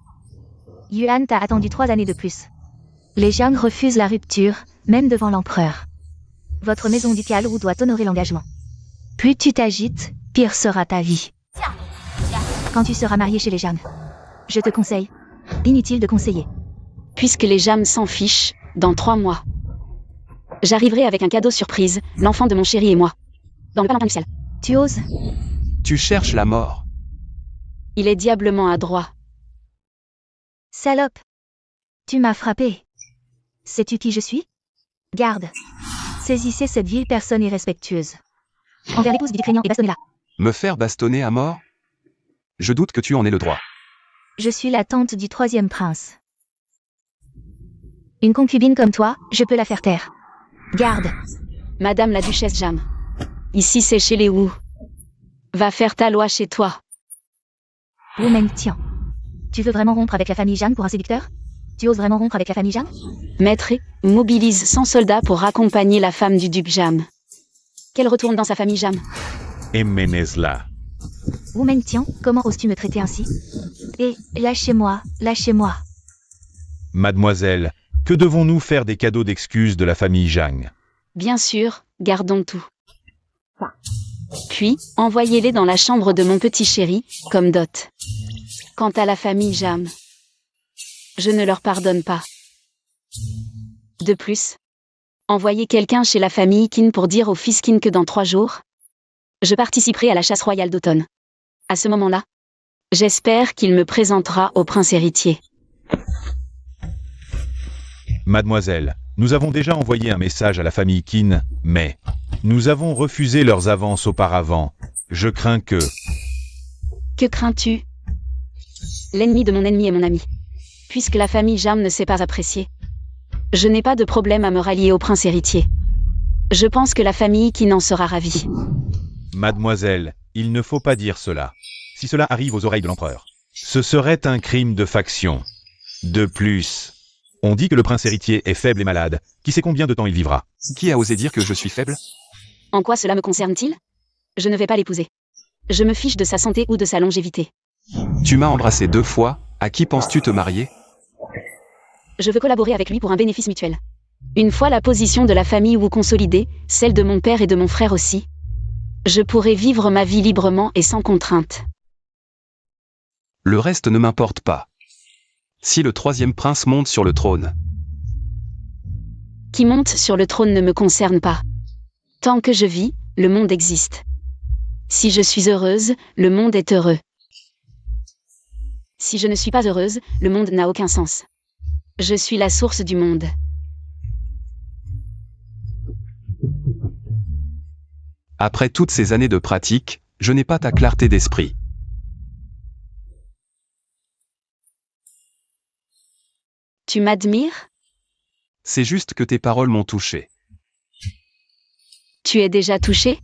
Yuan t'a attendu 3 années de plus. Les Jiang refusent la rupture, même devant l'empereur. Votre maison ducale ou doit honorer l'engagement. Plus tu t'agites, pire sera ta vie. Quand tu seras marié chez les Jiang, je te conseille. Inutile de conseiller. Puisque les Jam s'en fichent, dans 3 mois. J'arriverai avec un cadeau surprise, l'enfant de mon chéri et moi. Dans le palanquin du ciel. Tu oses? Tu cherches la mort. Il est diablement adroit. Salope! Tu m'as frappé. Sais-tu qui je suis? Garde. Saisissez cette vile personne irrespectueuse. Envers l'épouse du duc régnant et bastonnez-la. Me faire bastonner à mort? Je doute que tu en aies le droit. Je suis la tante du 3e prince. Une concubine comme toi, je peux la faire taire. Garde. Madame la duchesse Jam. Ici c'est chez les Wu. Va faire ta loi chez toi. Wu Mengtian. Tu veux vraiment rompre avec la famille Jiang pour un séducteur? Tu oses vraiment rompre avec la famille Jiang? Maître mobilise 100 soldats pour accompagner la femme du duc Jam. Qu'elle retourne dans sa famille Jam. Emmenez-la. Wu Mengtian, comment oses-tu me traiter ainsi? Et, lâchez-moi, lâchez-moi. Mademoiselle, que devons-nous faire des cadeaux d'excuses de la famille Jiang? Bien sûr, gardons tout. Puis, envoyez-les dans la chambre de mon petit chéri, comme dot. Quant à la famille Jam, je ne leur pardonne pas. De plus, envoyez quelqu'un chez la famille Qin pour dire au fils Qin que dans 3 jours, je participerai à la chasse royale d'automne. À ce moment-là, j'espère qu'il me présentera au prince héritier. Mademoiselle, nous avons déjà envoyé un message à la famille Qin, mais nous avons refusé leurs avances auparavant. Je crains que... Que crains-tu? L'ennemi de mon ennemi est mon ami. Puisque la famille Jam ne sait pas apprécier, je n'ai pas de problème à me rallier au prince héritier. Je pense que la famille Qin en sera ravie. Mademoiselle, il ne faut pas dire cela. Si cela arrive aux oreilles de l'empereur, ce serait un crime de faction. De plus, on dit que le prince héritier est faible et malade. Qui sait combien de temps il vivra? Qui a osé dire que je suis faible? En quoi cela me concerne-t-il? Je ne vais pas l'épouser. Je me fiche de sa santé ou de sa longévité. Tu m'as embrassé 2 fois, à qui penses-tu te marier? Je veux collaborer avec lui pour un bénéfice mutuel. Une fois la position de la famille Wu consolidée, celle de mon père et de mon frère aussi, je pourrai vivre ma vie librement et sans contrainte. Le reste ne m'importe pas. Si le 3e prince monte sur le trône, Qui monte sur le trône ne me concerne pas. Tant que je vis, le monde existe. Si je suis heureuse, le monde est heureux. Si je ne suis pas heureuse, le monde n'a aucun sens. Je suis la source du monde. Après toutes ces années de pratique, je n'ai pas ta clarté d'esprit. Tu m'admires? C'est juste que tes paroles m'ont touché. Tu es déjà touché?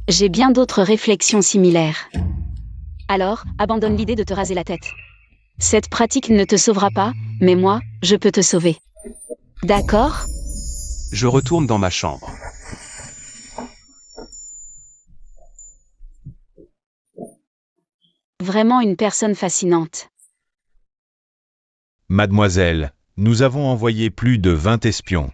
J'ai bien d'autres réflexions similaires. Alors, abandonne l'idée de te raser la tête. Cette pratique ne te sauvera pas, mais moi, je peux te sauver. D'accord? Je retourne dans ma chambre. Vraiment une personne fascinante. Mademoiselle, nous avons envoyé plus de 20 espions.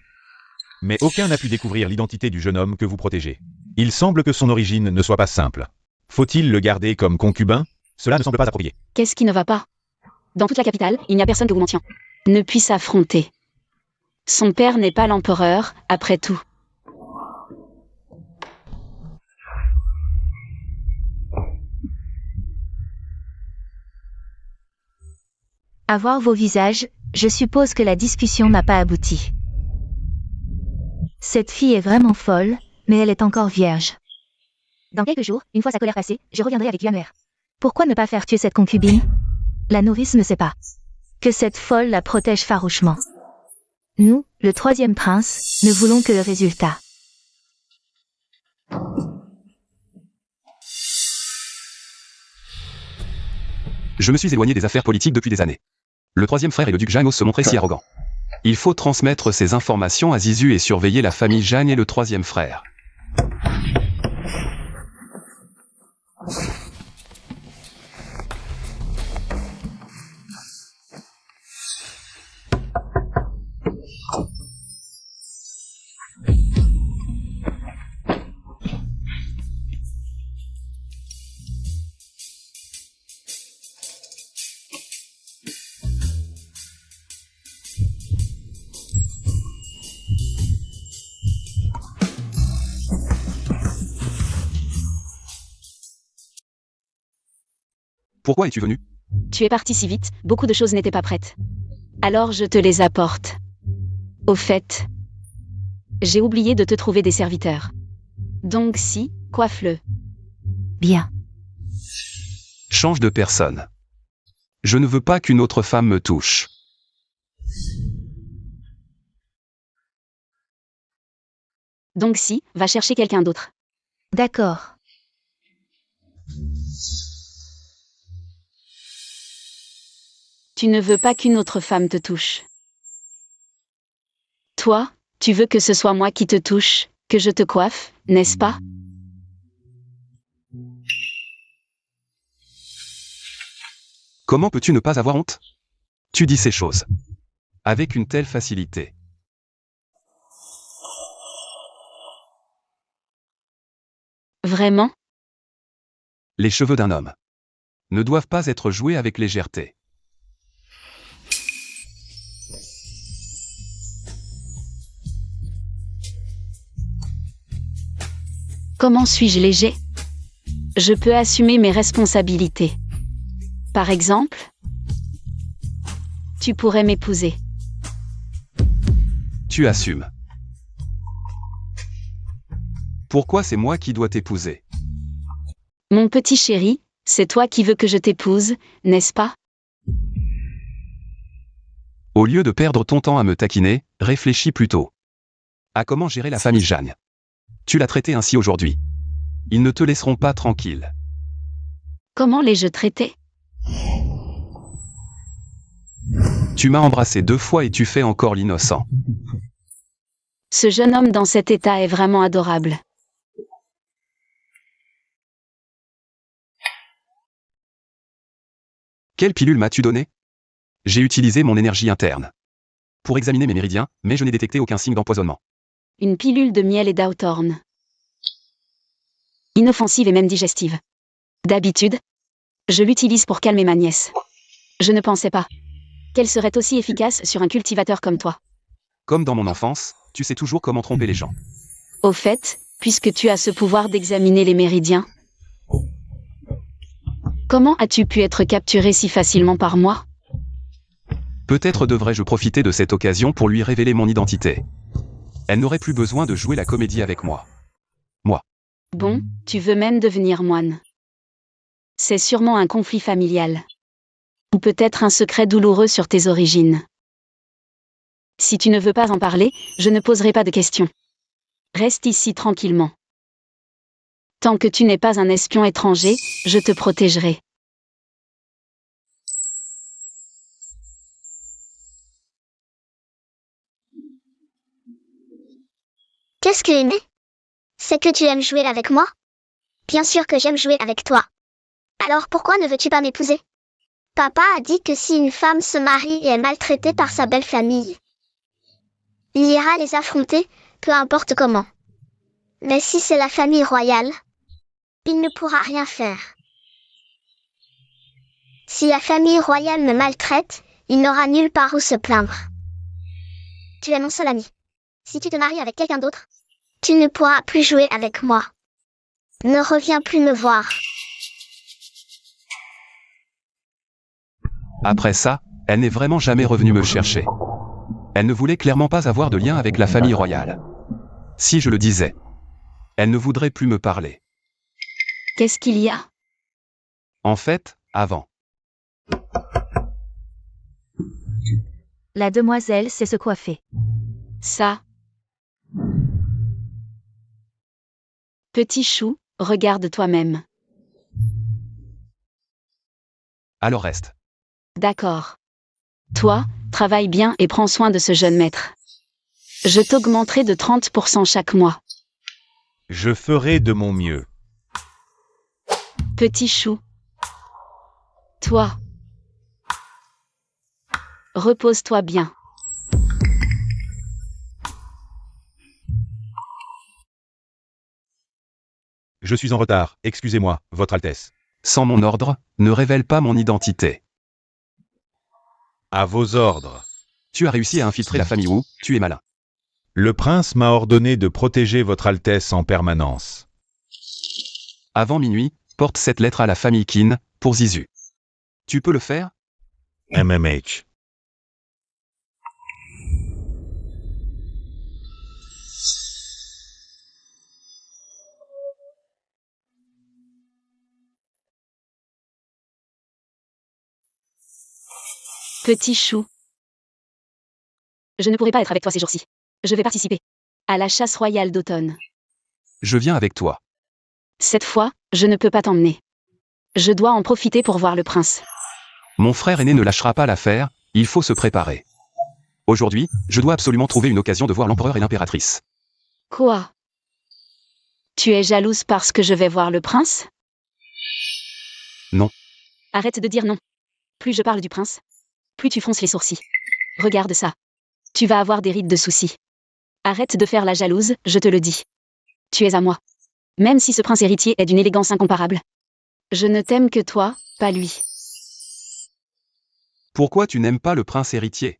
Mais aucun n'a pu découvrir l'identité du jeune homme que vous protégez. Il semble que son origine ne soit pas simple. Faut-il le garder comme concubin? Cela ne semble pas approprié. Qu'est-ce qui ne va pas? Dans toute la capitale, il n'y a personne que vous mentiez ne puisse affronter. Son père n'est pas l'empereur, après tout. À voir vos visages, je suppose que la discussion n'a pas abouti. Cette fille est vraiment folle, mais elle est encore vierge. Dans quelques jours, une fois sa colère passée, je reviendrai avec du annuaire. Pourquoi ne pas faire tuer cette concubine? La nourrice ne sait pas que cette folle la protège farouchement. Nous, le troisième prince, ne voulons que le résultat. Je me suis éloigné des affaires politiques depuis des années. Le troisième frère et le duc Jeanne osent se montrer si arrogants. Il faut transmettre ces informations à Zizu et surveiller la famille Jeanne et le troisième frère. Pourquoi es-tu venu? Tu es parti si vite, beaucoup de choses n'étaient pas prêtes. Alors je te les apporte. Au fait, j'ai oublié de te trouver des serviteurs. Donc si, coiffe-le. Bien. Change de personne. Je ne veux pas qu'une autre femme me touche. Donc si, va chercher quelqu'un d'autre. D'accord. Tu ne veux pas qu'une autre femme te touche. Toi, tu veux que ce soit moi qui te touche, que je te coiffe, n'est-ce pas? Comment peux-tu ne pas avoir honte? Tu dis ces choses avec une telle facilité. Vraiment? Les cheveux d'un homme ne doivent pas être joués avec légèreté. Comment suis-je léger? Je peux assumer mes responsabilités. Par exemple, tu pourrais m'épouser. Tu assumes. Pourquoi c'est moi qui dois t'épouser? Mon petit chéri, c'est toi qui veux que je t'épouse, n'est-ce pas? Au lieu de perdre ton temps à me taquiner, réfléchis plutôt à comment gérer la famille Jeanne. Tu l'as traité ainsi aujourd'hui. Ils ne te laisseront pas tranquille. Comment l'ai-je traité? Tu m'as embrassé 2 fois et tu fais encore l'innocent. Ce jeune homme dans cet état est vraiment adorable. Quelle pilule m'as-tu donnée? J'ai utilisé mon énergie interne pour examiner mes méridiens, mais je n'ai détecté aucun signe d'empoisonnement. Une pilule de miel et d'Hawthorne. Inoffensive et même digestive. D'habitude, je l'utilise pour calmer ma nièce. Je ne pensais pas qu'elle serait aussi efficace sur un cultivateur comme toi. Comme dans mon enfance, tu sais toujours comment tromper les gens. Au fait, puisque tu as ce pouvoir d'examiner les méridiens, comment as-tu pu être capturé si facilement par moi? Peut-être devrais-je profiter de cette occasion pour lui révéler mon identité. Elle n'aurait plus besoin de jouer la comédie avec moi. Bon, tu veux même devenir moine. C'est sûrement un conflit familial. Ou peut-être un secret douloureux sur tes origines. Si tu ne veux pas en parler, je ne poserai pas de questions. Reste ici tranquillement. Tant que tu n'es pas un espion étranger, je te protégerai. Qu'est-ce que aimer? C'est que tu aimes jouer avec moi? Bien sûr que j'aime jouer avec toi. Alors pourquoi ne veux-tu pas m'épouser? Papa a dit que si une femme se marie et est maltraitée par sa belle famille, il ira les affronter, peu importe comment. Mais si c'est la famille royale, il ne pourra rien faire. Si la famille royale me maltraite, il n'aura nulle part où se plaindre. Tu es mon seul ami. Si tu te maries avec quelqu'un d'autre, tu ne pourras plus jouer avec moi. Ne reviens plus me voir. Après ça, elle n'est vraiment jamais revenue me chercher. Elle ne voulait clairement pas avoir de lien avec la famille royale. Si je le disais, elle ne voudrait plus me parler. Qu'est-ce qu'il y a? En fait, avant. La demoiselle sait se coiffer. Ça. Petit chou, regarde toi-même. Alors reste. D'accord. Toi, travaille bien et prends soin de ce jeune maître. Je t'augmenterai de 30% chaque mois. Je ferai de mon mieux. Petit chou. Toi. Repose-toi bien. Je suis en retard, excusez-moi, Votre Altesse. Sans mon ordre, ne révèle pas mon identité. À vos ordres. Tu as réussi à infiltrer la famille Wu, tu es malin. Le prince m'a ordonné de protéger Votre Altesse en permanence. Avant minuit, porte cette lettre à la famille Qin, pour Zizu. Tu peux le faire? MMH. Petit chou. Je ne pourrai pas être avec toi ces jours-ci. Je vais participer à la chasse royale d'automne. Je viens avec toi. Cette fois, je ne peux pas t'emmener. Je dois en profiter pour voir le prince. Mon frère aîné ne lâchera pas l'affaire, il faut se préparer. Aujourd'hui, je dois absolument trouver une occasion de voir l'empereur et l'impératrice. Quoi? Tu es jalouse parce que je vais voir le prince? Non. Arrête de dire non. Plus je parle du prince, plus tu fronces les sourcils. Regarde ça. Tu vas avoir des rides de soucis. Arrête de faire la jalouse, je te le dis. Tu es à moi. Même si ce prince héritier est d'une élégance incomparable. Je ne t'aime que toi, pas lui. Pourquoi tu n'aimes pas le prince héritier?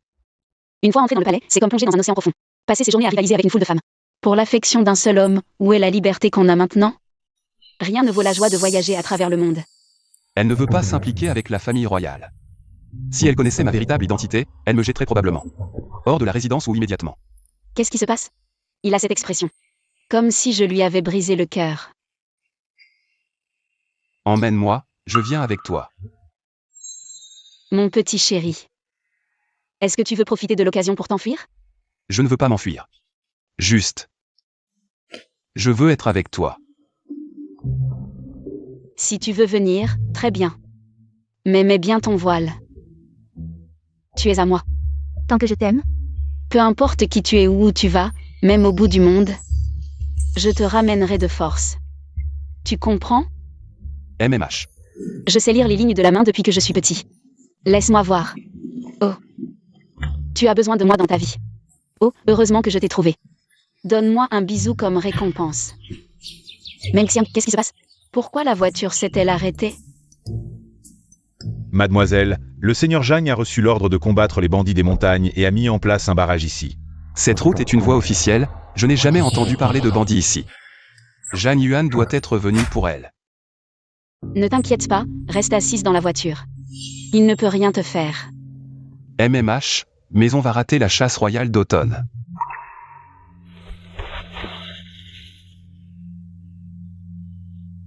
Une fois entré dans le palais, c'est comme plonger dans un océan profond. Passer ses journées à rivaliser avec une foule de femmes. Pour l'affection d'un seul homme, où est la liberté qu'on a maintenant? Rien ne vaut la joie de voyager à travers le monde. Elle ne veut pas s'impliquer avec la famille royale. Si elle connaissait ma véritable identité, elle me jetterait probablement. Hors de la résidence ou immédiatement. Qu'est-ce qui se passe? Il a cette expression. Comme si je lui avais brisé le cœur. Emmène-moi, je viens avec toi. Mon petit chéri. Est-ce que tu veux profiter de l'occasion pour t'enfuir? Je ne veux pas m'enfuir. Juste. Je veux être avec toi. Si tu veux venir, très bien. Mais mets bien ton voile. Tu es à moi. Tant que je t'aime, Peu importe qui tu es ou où tu vas, même au bout du monde, je te ramènerai de force. Tu comprends? MMH. Je sais lire les lignes de la main depuis que je suis petit. Laisse-moi voir. Oh. Tu as besoin de moi dans ta vie. Oh, heureusement que je t'ai trouvé. Donne-moi un bisou comme récompense. Mengxiang, qu'est-ce qui se passe? Pourquoi la voiture s'est-elle arrêtée? Mademoiselle, le seigneur Jagne a reçu l'ordre de combattre les bandits des montagnes et a mis en place un barrage ici. Cette route est une voie officielle, je n'ai jamais entendu parler de bandits ici. Jeanne Yuan doit être venue pour elle. Ne t'inquiète pas, reste assise dans la voiture. Il ne peut rien te faire. MMH, mais on va rater la chasse royale d'automne.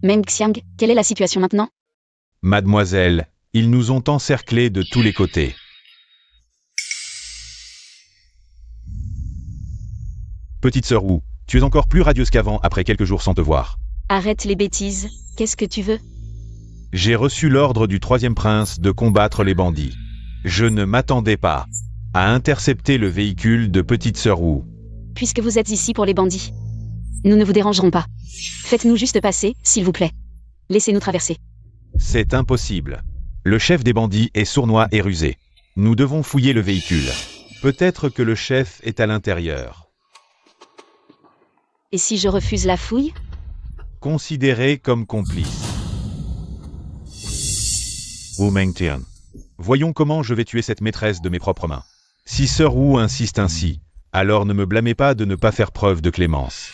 Meng Xiang, quelle est la situation maintenant? Mademoiselle, ils nous ont encerclés de tous les côtés. Petite sœur Wu, tu es encore plus radieuse qu'avant après quelques jours sans te voir. Arrête les bêtises, qu'est-ce que tu veux? J'ai reçu l'ordre du troisième prince de combattre les bandits. Je ne m'attendais pas à intercepter le véhicule de petite sœur Wu. Puisque vous êtes ici pour les bandits, nous ne vous dérangerons pas. Faites-nous juste passer, s'il vous plaît. Laissez-nous traverser. C'est impossible. Le chef des bandits est sournois et rusé. Nous devons fouiller le véhicule. Peut-être que le chef est à l'intérieur. Et si je refuse la fouille? Considéré comme complice. Wu Mengtian. Voyons comment je vais tuer cette maîtresse de mes propres mains. Si sœur Wu insiste ainsi, alors ne me blâmez pas de ne pas faire preuve de clémence.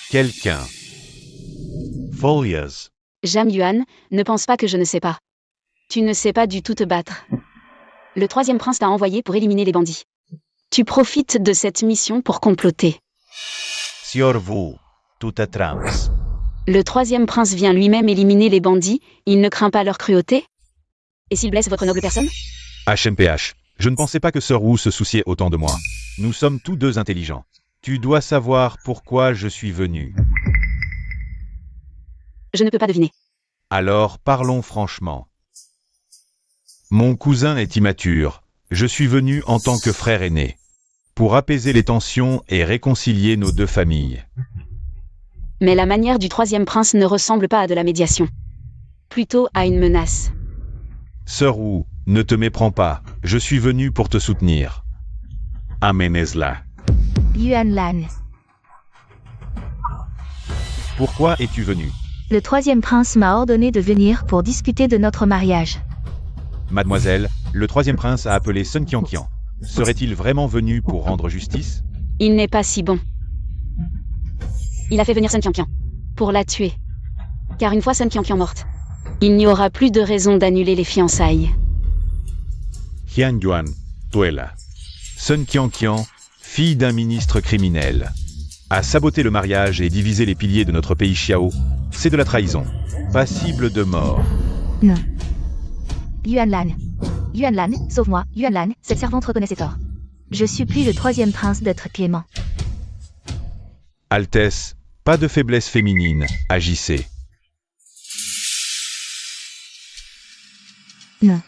Quelqu'un. Folias. Zhang Yuan, ne pense pas que je ne sais pas. Tu ne sais pas du tout te battre. Le troisième prince t'a envoyé pour éliminer les bandits. Tu profites de cette mission pour comploter. Sieur Wu, tout à trams. Le troisième prince vient lui-même éliminer les bandits, il ne craint pas leur cruauté? Et s'il blesse votre noble personne? HMPH, je ne pensais pas que sœur Wu se souciait autant de moi. Nous sommes tous deux intelligents. Tu dois savoir pourquoi je suis venu. Je ne peux pas deviner. Alors parlons franchement. Mon cousin est immature. Je suis venu en tant que frère aîné, pour apaiser les tensions et réconcilier nos deux familles. Mais la manière du troisième prince ne ressemble pas à de la médiation. Plutôt à une menace. Sœur Wu, ne te méprends pas. Je suis venu pour te soutenir. Amenez-la. Yuan Lan. Pourquoi es-tu venu? Le troisième prince m'a ordonné de venir pour discuter de notre mariage. Mademoiselle, le troisième prince a appelé Sun Qianqian. Serait-il vraiment venu pour rendre justice? Il n'est pas si bon. Il a fait venir Sun Qianqian. Pour la tuer. Car une fois Sun Qianqian morte, il n'y aura plus de raison d'annuler les fiançailles. Qian Yuan, Tuela. Sun Qianqian, fille d'un ministre criminel, a saboté le mariage et divisé les piliers de notre pays Xiao. C'est de la trahison, passible de mort. Non. Yuan Lan. Yuan Lan, sauve-moi, Yuan Lan, cette servante reconnaît ses torts. Je supplie le troisième prince d'être clément. Altesse, pas de faiblesse féminine, agissez. Non.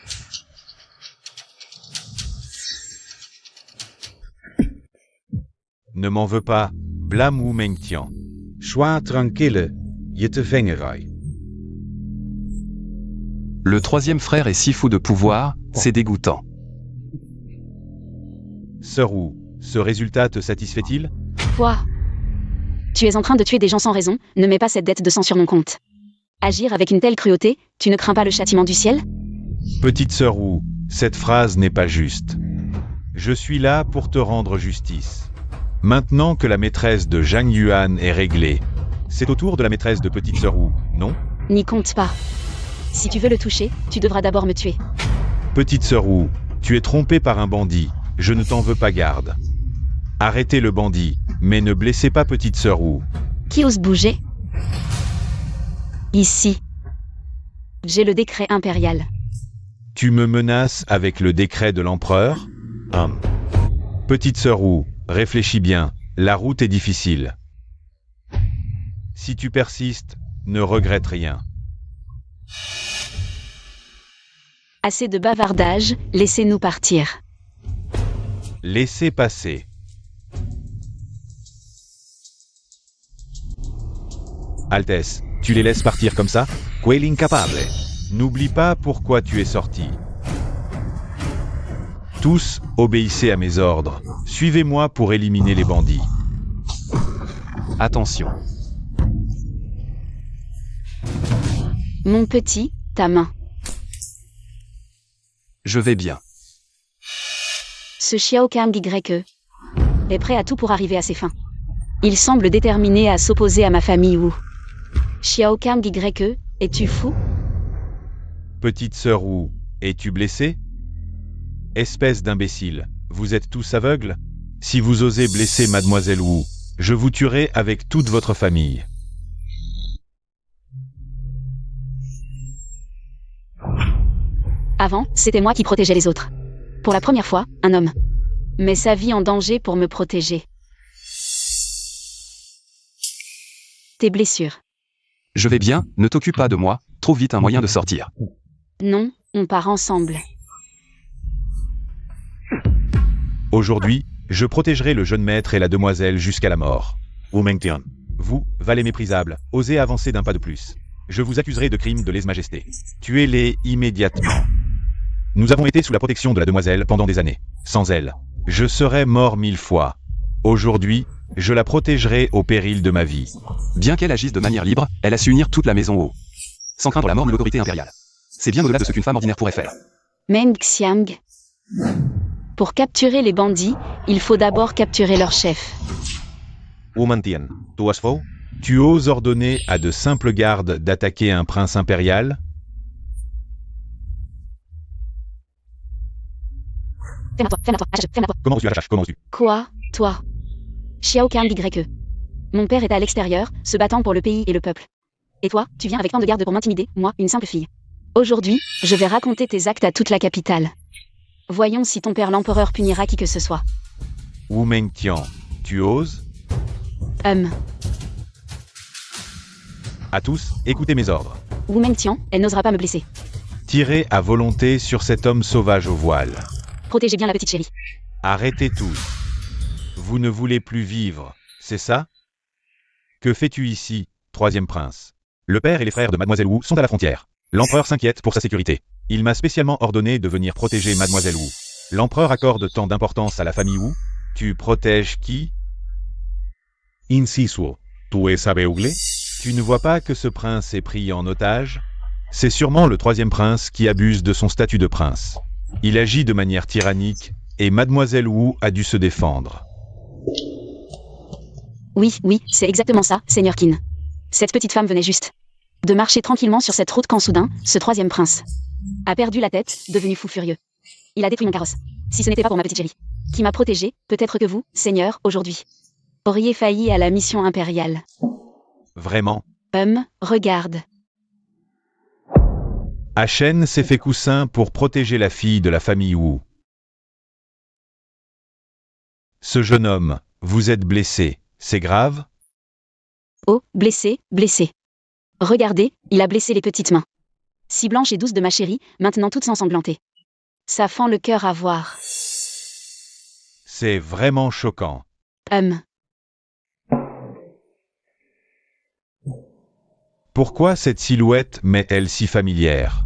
Ne m'en veux pas, blâme Wu Mengtian. Sois tranquille, je te vengerai. Le troisième frère est si fou de pouvoir, c'est dégoûtant. Sœur Wu, ce résultat te satisfait-il? Quoi? Tu es en train de tuer des gens sans raison, ne mets pas cette dette de sang sur mon compte. Agir avec une telle cruauté, tu ne crains pas le châtiment du ciel? Petite sœur Wu, cette phrase n'est pas juste. Je suis là pour te rendre justice. Maintenant que la maîtresse de Zhang Yuan est réglée, c'est au tour de la maîtresse de petite sœur Wu, non? N'y compte pas. Si tu veux le toucher, tu devras d'abord me tuer. Petite sœur Wu, tu es trompée par un bandit, je ne t'en veux pas garde. Arrêtez le bandit, mais ne blessez pas petite sœur Wu. Qui ose bouger? Ici. J'ai le décret impérial. Tu me menaces avec le décret de l'empereur? Petite sœur Wu, réfléchis bien, la route est difficile. Si tu persistes, ne regrette rien. Assez de bavardage, laissez-nous partir. Laissez passer. Altesse, tu les laisses partir comme ça? Quell'incapable. N'oublie pas pourquoi tu es sorti. Tous, obéissez à mes ordres. Suivez-moi pour éliminer les bandits. Attention. Mon petit, ta main. Je vais bien. Ce Xiao Kang YE est prêt à tout pour arriver à ses fins. Il semble déterminé à s'opposer à ma famille Wu. Xiao Kang YE, es-tu fou? Petite sœur Wu, es-tu blessée? Espèce d'imbécile, vous êtes tous aveugles? Si vous osez blesser Mademoiselle Wu, je vous tuerai avec toute votre famille. Avant, c'était moi qui protégeais les autres. Pour la première fois, un homme met sa vie en danger pour me protéger. Tes blessures. Je vais bien, ne t'occupe pas de moi, trouve vite un moyen de sortir. Non, on part ensemble. Aujourd'hui, je protégerai le jeune maître et la demoiselle jusqu'à la mort. Wu Mengtian. Vous, valet méprisable, osez avancer d'un pas de plus. Je vous accuserai de crime de lèse-majesté. Tuez-les immédiatement. Nous avons été sous la protection de la demoiselle pendant des années. Sans elle, je serais mort 1000 fois. Aujourd'hui, je la protégerai au péril de ma vie. Bien qu'elle agisse de manière libre, elle a su unir toute la maison Wu. Sans craindre la mort ni l'autorité impériale. C'est bien au-delà de ce qu'une femme ordinaire pourrait faire. Meng Xiang. Pour capturer les bandits, il faut d'abord capturer leur chef. Wu Mantian. Tuas Fou? Tu oses ordonner à de simples gardes d'attaquer un prince impérial? Ferme-toi. Comment oses-tu, Achash? Comment oses-tu? Quoi, toi? Xiao Kang YE. Mon père est à l'extérieur, se battant pour le pays et le peuple. Et toi, tu viens avec tant de gardes pour m'intimider, moi, une simple fille. Aujourd'hui, je vais raconter tes actes à toute la capitale. Voyons si ton père l'empereur punira qui que ce soit. Wu Mengtian, tu oses? À tous, écoutez mes ordres. Wu Mengtian, elle n'osera pas me blesser. Tirez à volonté sur cet homme sauvage au voile. Protégez bien la petite chérie. Arrêtez tous. Vous ne voulez plus vivre, c'est ça? Que fais-tu ici, troisième prince? Le père et les frères de Mademoiselle Wu sont à la frontière. L'empereur s'inquiète pour sa sécurité. Il m'a spécialement ordonné de venir protéger Mademoiselle Wu. L'empereur accorde tant d'importance à la famille Wu. Tu protèges qui? Inciso. Tu es aveugle? Tu ne vois pas que ce prince est pris en otage? C'est sûrement le troisième prince qui abuse de son statut de prince. Il agit de manière tyrannique, et Mademoiselle Wu a dû se défendre. Oui, c'est exactement ça, Seigneur Qin. Cette petite femme venait juste de marcher tranquillement sur cette route quand soudain, ce troisième prince a perdu la tête, devenu fou furieux. Il a détruit mon carrosse. Si ce n'était pas pour ma petite chérie, qui m'a protégée, peut-être que vous, Seigneur, aujourd'hui, auriez failli à la mission impériale. Vraiment? Regarde. Achen s'est fait coussin pour protéger la fille de la famille Wu. Ce jeune homme, vous êtes blessé, c'est grave? Oh, blessé. Regardez, il a blessé les petites mains. Si blanches et douces de ma chérie, maintenant toutes ensanglantées. Ça fend le cœur à voir. C'est vraiment choquant. Pourquoi cette silhouette m'est-elle si familière?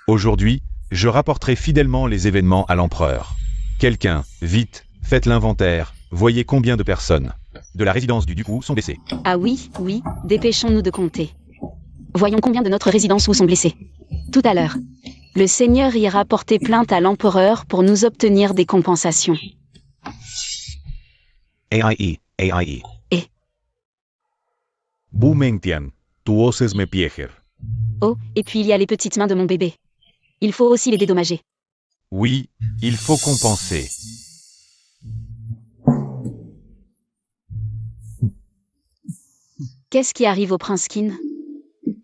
Aujourd'hui, je rapporterai fidèlement les événements à l'empereur. Quelqu'un, vite, faites l'inventaire, voyez combien de personnes de la résidence du Duc Wu sont blessées. Ah oui, dépêchons-nous de compter. Voyons combien de notre résidence Wu sont blessés. Tout à l'heure, le Seigneur ira porter plainte à l'empereur pour nous obtenir des compensations. AIE. Et Wu Mengtian. Tu oses me pieger. oh, et puis il y a les petites mains de mon bébé. Il faut aussi les dédommager. Oui, il faut compenser. Qu'est-ce qui arrive au prince Qin?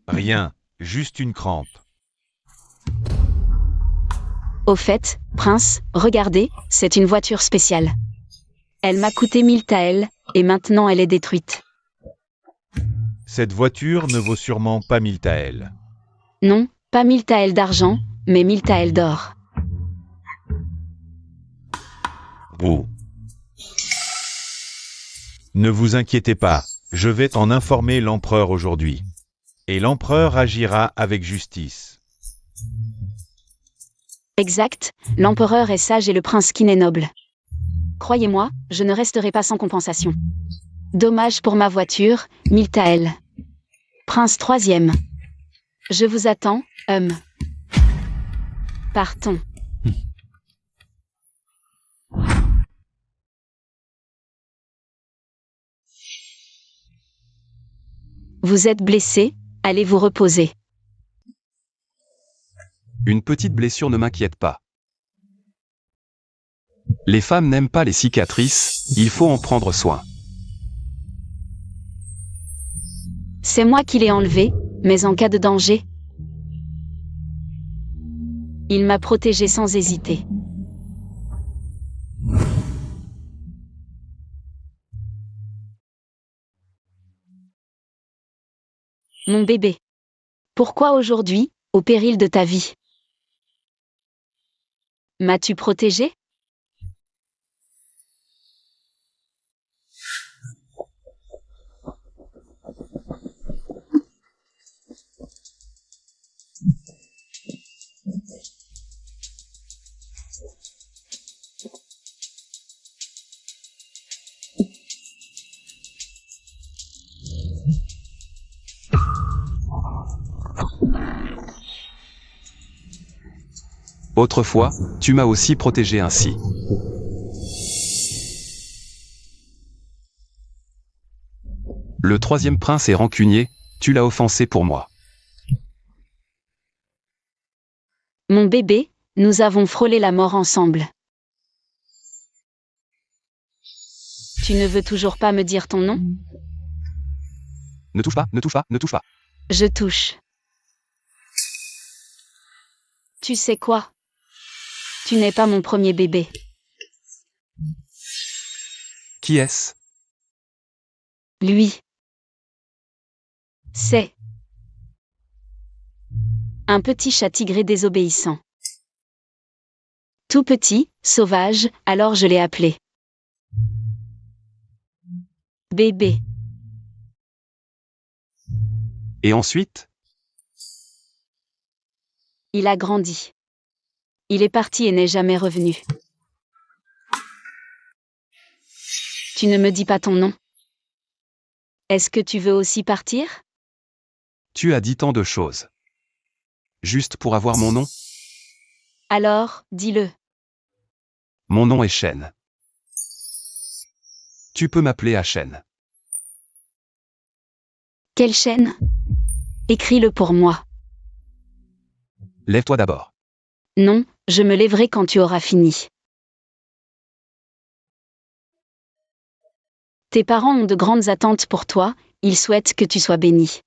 Rien, juste une crampe. Au fait, prince, regardez, c'est une voiture spéciale. Elle m'a coûté 1000 taels, et maintenant elle est détruite. Cette voiture ne vaut sûrement pas 1000 taels. Non, pas 1000 taels d'argent, mais 1000 taels d'or. Vous. Ne vous inquiétez pas, je vais en informer l'empereur aujourd'hui. Et l'empereur agira avec justice. Exact, l'empereur est sage et le prince Qin est noble. Croyez-moi, je ne resterai pas sans compensation. Dommage pour ma voiture, 1000 taels. Prince troisième. Je vous attends, Partons. Vous êtes blessé, allez vous reposer. Une petite blessure ne m'inquiète pas. Les femmes n'aiment pas les cicatrices, il faut en prendre soin. C'est moi qui l'ai enlevé, mais en cas de danger, il m'a protégé sans hésiter. Mon bébé. Pourquoi aujourd'hui, au péril de ta vie? M'as-tu protégé? Autrefois, tu m'as aussi protégé ainsi. Le troisième prince est rancunier, tu l'as offensé pour moi. Mon bébé, nous avons frôlé la mort ensemble. Tu ne veux toujours pas me dire ton nom? Ne touche pas, ne touche pas, ne touche pas. Je touche. Tu sais quoi? Tu n'es pas mon premier bébé. Qui est-ce? Lui. C'est un petit chat tigré désobéissant. Tout petit, sauvage, alors je l'ai appelé bébé. Et ensuite? Il a grandi. Il est parti et n'est jamais revenu. Tu ne me dis pas ton nom? Est-ce que tu veux aussi partir? Tu as dit tant de choses. Juste pour avoir mon nom? Alors, dis-le. Mon nom est Shen. Tu peux m'appeler Achen. Quelle chaîne? Écris-le pour moi. Lève-toi d'abord. Non, je me lèverai quand tu auras fini. Tes parents ont de grandes attentes pour toi, ils souhaitent que tu sois béni.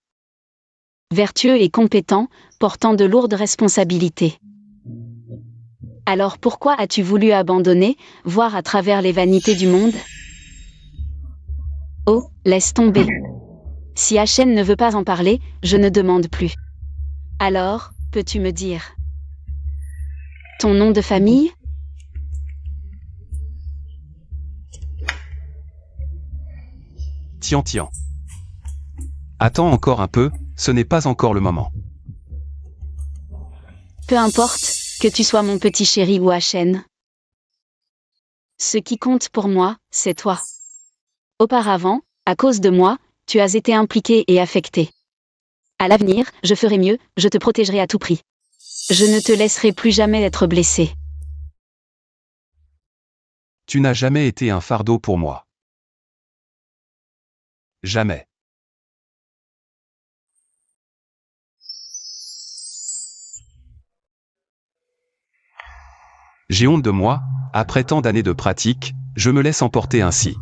Vertueux et compétent, portant de lourdes responsabilités. Alors pourquoi as-tu voulu abandonner, voir à travers les vanités du monde? Oh, laisse tomber. Si Achen ne veut pas en parler, je ne demande plus. Alors, peux-tu me dire ton nom de famille? Tiens. Attends encore un peu, ce n'est pas encore le moment. Peu importe, que tu sois mon petit chéri ou Achen. Ce qui compte pour moi, c'est toi. Auparavant, à cause de moi, tu as été impliqué et affecté. À l'avenir, je ferai mieux, je te protégerai à tout prix. Je ne te laisserai plus jamais être blessé. Tu n'as jamais été un fardeau pour moi. Jamais. J'ai honte de moi, après tant d'années de pratique, je me laisse emporter ainsi.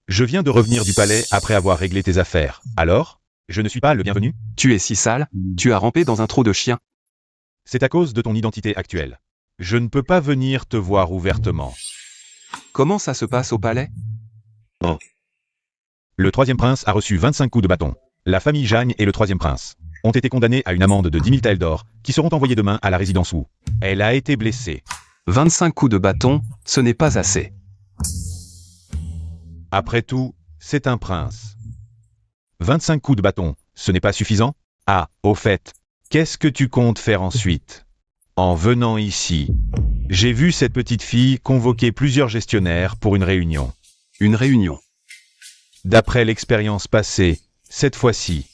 Je viens de revenir du palais après avoir réglé tes affaires. Alors, je ne suis pas le bienvenu? Tu es si sale, tu as rampé dans un trou de chien. C'est à cause de ton identité actuelle. Je ne peux pas venir te voir ouvertement. Comment ça se passe au palais? Le troisième prince a reçu 25 coups de bâton. La famille Jagne et le troisième prince ont été condamnés à une amende de 10 000 taels d'or, qui seront envoyés demain à la résidence Wu. Elle a été blessée. 25 coups de bâton, ce n'est pas assez. Après tout, c'est un prince. 25 coups de bâton, ce n'est pas suffisant? Ah, au fait, qu'est-ce que tu comptes faire ensuite? En venant ici, j'ai vu cette petite fille convoquer plusieurs gestionnaires pour une réunion. Une réunion. D'après l'expérience passée, cette fois-ci,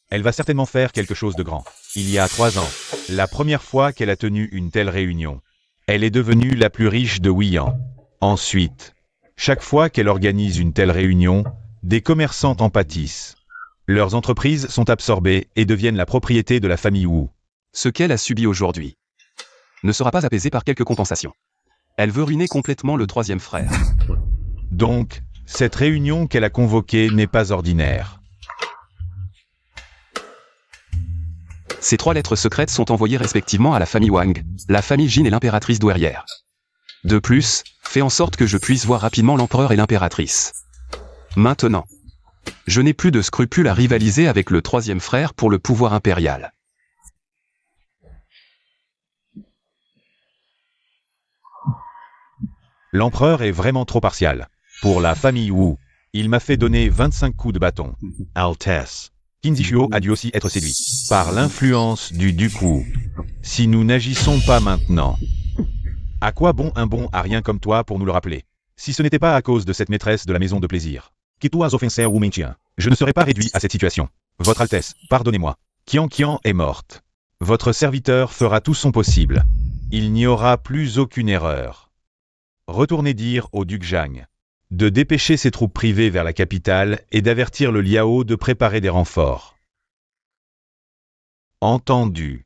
Elle va certainement faire quelque chose de grand. Il y a 3 ans, la première fois qu'elle a tenu une telle réunion, elle est devenue la plus riche de Wuyan. Ensuite, chaque fois qu'elle organise une telle réunion, des commerçants en pâtissent. Leurs entreprises sont absorbées et deviennent la propriété de la famille Wu. Ce qu'elle a subi aujourd'hui ne sera pas apaisé par quelques compensations. Elle veut ruiner complètement le troisième frère. Donc, cette réunion qu'elle a convoquée n'est pas ordinaire. Ces 3 lettres secrètes sont envoyées respectivement à la famille Wang, la famille Jin et l'impératrice douairière. De plus, fais en sorte que je puisse voir rapidement l'empereur et l'impératrice. Maintenant, je n'ai plus de scrupules à rivaliser avec le troisième frère pour le pouvoir impérial. L'empereur est vraiment trop partial. Pour la famille Wu, il m'a fait donner 25 coups de bâton. Altesse. Qin Zishuo a dû aussi être séduit par l'influence du duc Wu. Si nous n'agissons pas maintenant, à quoi bon un bon à rien comme toi pour nous le rappeler? Si ce n'était pas à cause de cette maîtresse de la maison de plaisir, qui tu as offensé Wu Mingqian, je ne serais pas réduit à cette situation. Votre Altesse, pardonnez-moi. Qian Qian est morte. Votre serviteur fera tout son possible. Il n'y aura plus aucune erreur. Retournez dire au duc Zhang de dépêcher ses troupes privées vers la capitale et d'avertir le Liao de préparer des renforts. Entendu.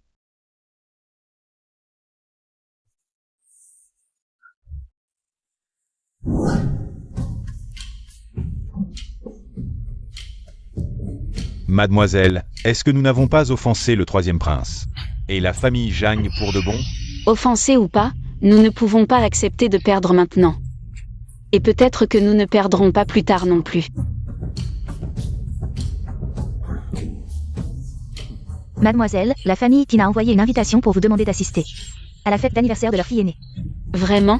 Mademoiselle, est-ce que nous n'avons pas offensé le troisième prince et la famille Zhang pour de bon? Offensés ou pas, nous ne pouvons pas accepter de perdre maintenant. Et peut-être que nous ne perdrons pas plus tard non plus. Mademoiselle, la famille Qin a envoyé une invitation pour vous demander d'assister à la fête d'anniversaire de leur fille aînée. Vraiment?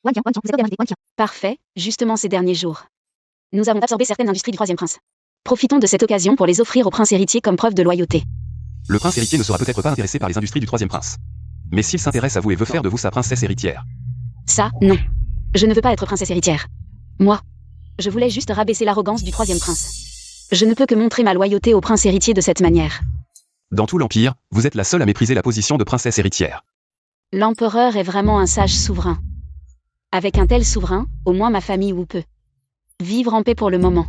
Wanqian, vous êtes bien invité, Wanqian. Parfait, justement ces derniers jours. Nous avons absorbé certaines industries du troisième prince. Profitons de cette occasion pour les offrir au prince héritier comme preuve de loyauté. Le prince héritier ne sera peut-être pas intéressé par les industries du troisième prince. Mais s'il s'intéresse à vous et veut faire de vous sa princesse héritière. Ça, non. Je ne veux pas être princesse héritière. Moi, je voulais juste rabaisser l'arrogance du troisième prince. Je ne peux que montrer ma loyauté au prince héritier de cette manière. Dans tout l'Empire, vous êtes la seule à mépriser la position de princesse héritière. L'empereur est vraiment un sage souverain. Avec un tel souverain, au moins ma famille Wu peut vivre en paix pour le moment.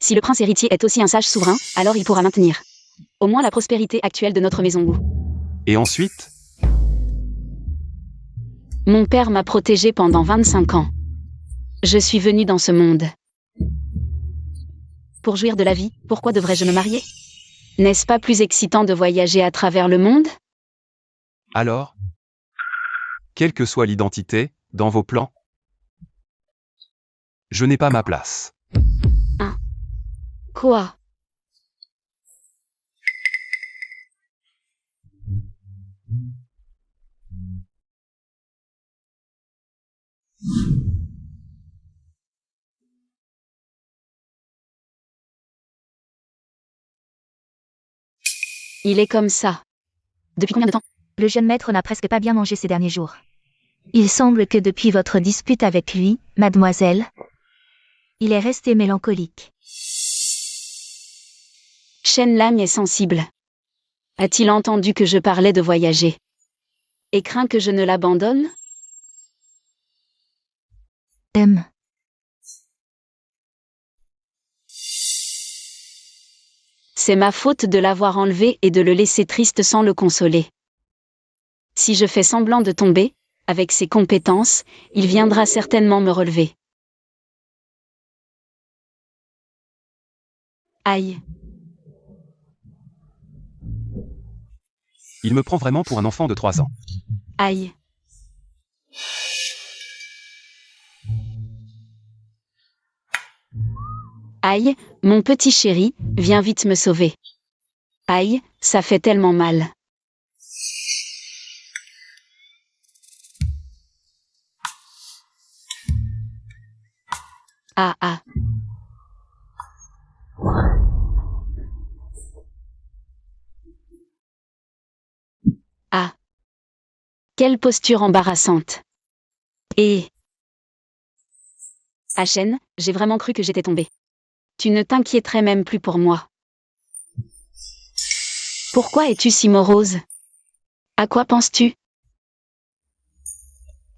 Si le prince héritier est aussi un sage souverain, alors il pourra maintenir au moins la prospérité actuelle de notre maison Wu. Et ensuite, Mon père m'a protégée pendant 25 ans. Je suis venue dans ce monde. Pour jouir de la vie, pourquoi devrais-je me marier? N'est-ce pas plus excitant de voyager à travers le monde? alors, quelle que soit l'identité, dans vos plans, je n'ai pas ma place. Quoi? Il est comme ça. Depuis combien de temps? Le jeune maître n'a presque pas bien mangé ces derniers jours. Il semble que depuis votre dispute avec lui, mademoiselle, il est resté mélancolique. Shen Lam est sensible. A-t-il entendu que je parlais de voyager? Et craint que je ne l'abandonne? C'est ma faute de l'avoir enlevé et de le laisser triste sans le consoler. Si je fais semblant de tomber, avec ses compétences, il viendra certainement me relever. Aïe. Il me prend vraiment pour un enfant de 3 ans. Aïe. Aïe, mon petit chéri, viens vite me sauver. Aïe, ça fait tellement mal. Ah ah. Ah. Quelle posture embarrassante. Et... Hachen, j'ai vraiment cru que j'étais tombée. Tu ne t'inquiéterais même plus pour moi. Pourquoi es-tu si morose? À quoi penses-tu?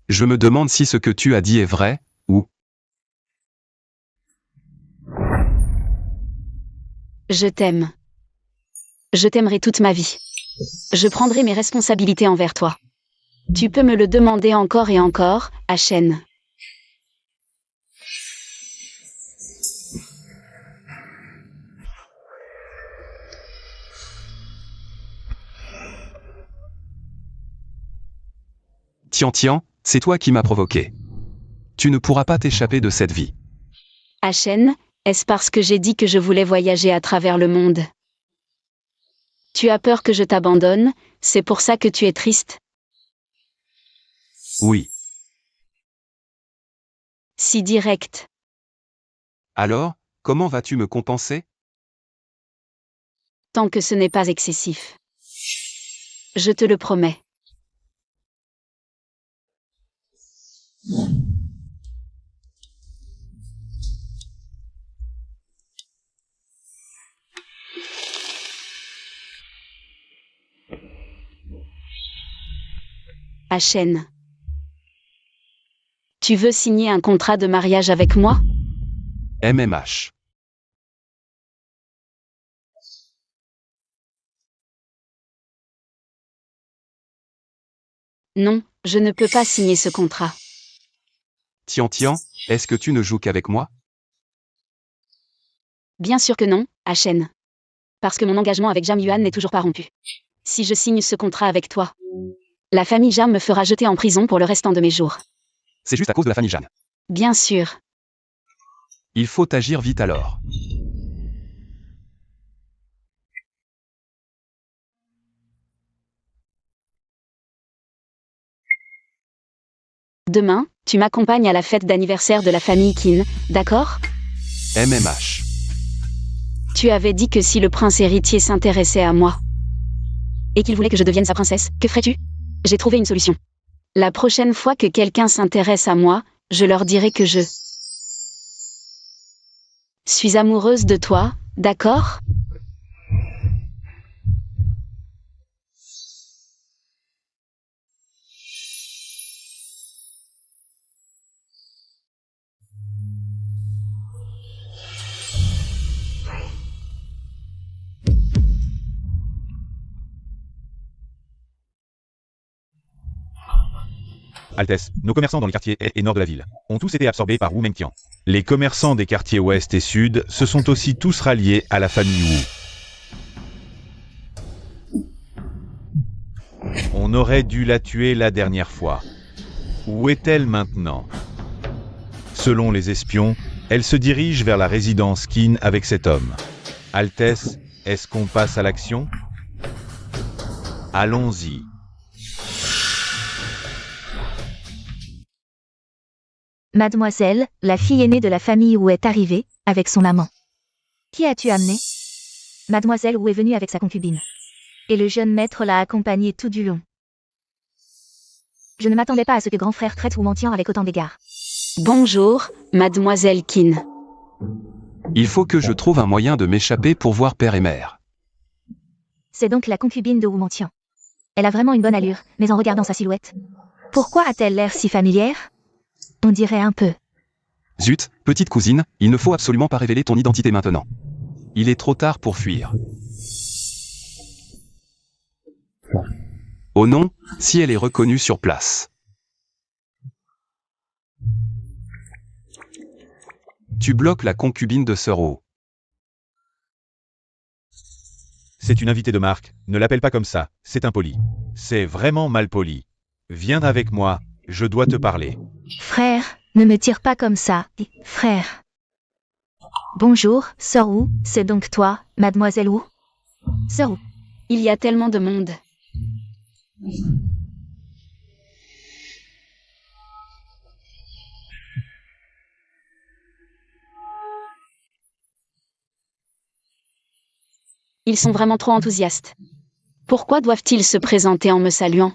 Je me demande si ce que tu as dit est vrai, ou... Je t'aime. Je t'aimerai toute ma vie. Je prendrai mes responsabilités envers toi. Tu peux me le demander encore et encore, Hachen. Tian, c'est toi qui m'as provoqué. Tu ne pourras pas t'échapper de cette vie. Hachen, est-ce parce que j'ai dit que je voulais voyager à travers le monde? Tu as peur que je t'abandonne, c'est pour ça que tu es triste? Oui. Si direct. Alors, comment vas-tu me compenser? Tant que ce n'est pas excessif. Je te le promets. Hachen. Tu veux signer un contrat de mariage avec moi? MMH. Non, je ne peux pas signer ce contrat. Tian, est-ce que tu ne joues qu'avec moi? Bien sûr que non, Hachen. Parce que mon engagement avec Jam Yuan n'est toujours pas rompu. Si je signe ce contrat avec toi, la famille Jam me fera jeter en prison pour le restant de mes jours. C'est juste à cause de la famille Jeanne. Bien sûr. Il faut agir vite alors. Demain, tu m'accompagnes à la fête d'anniversaire de la famille Qin, d'accord? MMH. Tu avais dit que si le prince héritier s'intéressait à moi et qu'il voulait que je devienne sa princesse, que ferais-tu? J'ai trouvé une solution. La prochaine fois que quelqu'un s'intéresse à moi, je leur dirai que je suis amoureuse de toi, d'accord? Altesse, nos commerçants dans les quartiers est et nord de la ville ont tous été absorbés par Wu Mengtian. Les commerçants des quartiers ouest et sud se sont aussi tous ralliés à la famille Wu. On aurait dû la tuer la dernière fois. Où est-elle maintenant? Selon les espions, elle se dirige vers la résidence Qin avec cet homme. Altesse, est-ce qu'on passe à l'action? Allons-y. Mademoiselle, la fille aînée de la famille Wu est arrivée, avec son amant. Qui as-tu amené? Mademoiselle Wu est venue avec sa concubine. Et le jeune maître l'a accompagnée tout du long. Je ne m'attendais pas à ce que grand frère traite Wu Mengtian avec autant d'égards. Bonjour, mademoiselle Qin. Il faut que je trouve un moyen de m'échapper pour voir père et mère. C'est donc la concubine de Wu Mengtian. Elle a vraiment une bonne allure, mais en regardant sa silhouette. Pourquoi a-t-elle l'air si familière? On dirait un peu. Zut, petite cousine, il ne faut absolument pas révéler ton identité maintenant. Il est trop tard pour fuir. Oh non, si elle est reconnue sur place. Tu bloques la concubine de Sir Wu. C'est une invitée de marque, ne l'appelle pas comme ça, c'est impoli. C'est vraiment mal poli. Viens avec moi, je dois te parler. Frère, ne me tire pas comme ça, frère. Bonjour, Sir Wu, c'est donc toi, mademoiselle Wu? Sir Wu. Il y a tellement de monde. Ils sont vraiment trop enthousiastes. Pourquoi doivent-ils se présenter en me saluant?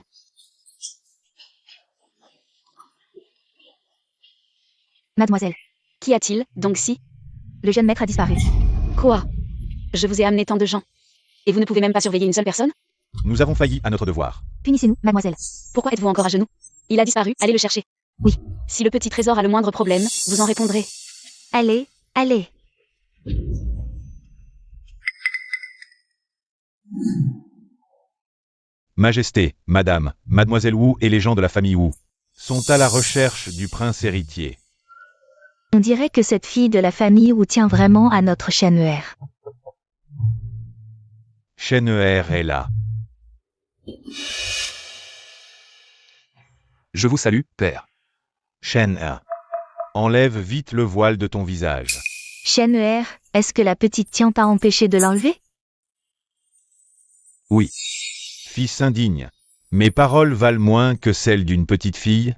Mademoiselle. Qu'y a-t-il, donc si? Le jeune maître a disparu. Quoi? Je vous ai amené tant de gens. Et vous ne pouvez même pas surveiller une seule personne? Nous avons failli à notre devoir. Punissez-nous, mademoiselle. Pourquoi êtes-vous encore à genoux? Il a disparu, allez le chercher. Oui. Si le petit trésor a le moindre problème, vous en répondrez. Allez, allez. Majesté, Madame, Mademoiselle Wu et les gens de la famille Wu sont à la recherche du prince héritier. On dirait que cette fille de la famille Wu tient vraiment à notre Shenhe. Shenhe est là. Je vous salue, père. Shenhe. Enlève vite le voile de ton visage. Shenhe, est-ce que la petite Tian t'a empêché de l'enlever? Oui. Fils indigne. Mes paroles valent moins que celles d'une petite fille.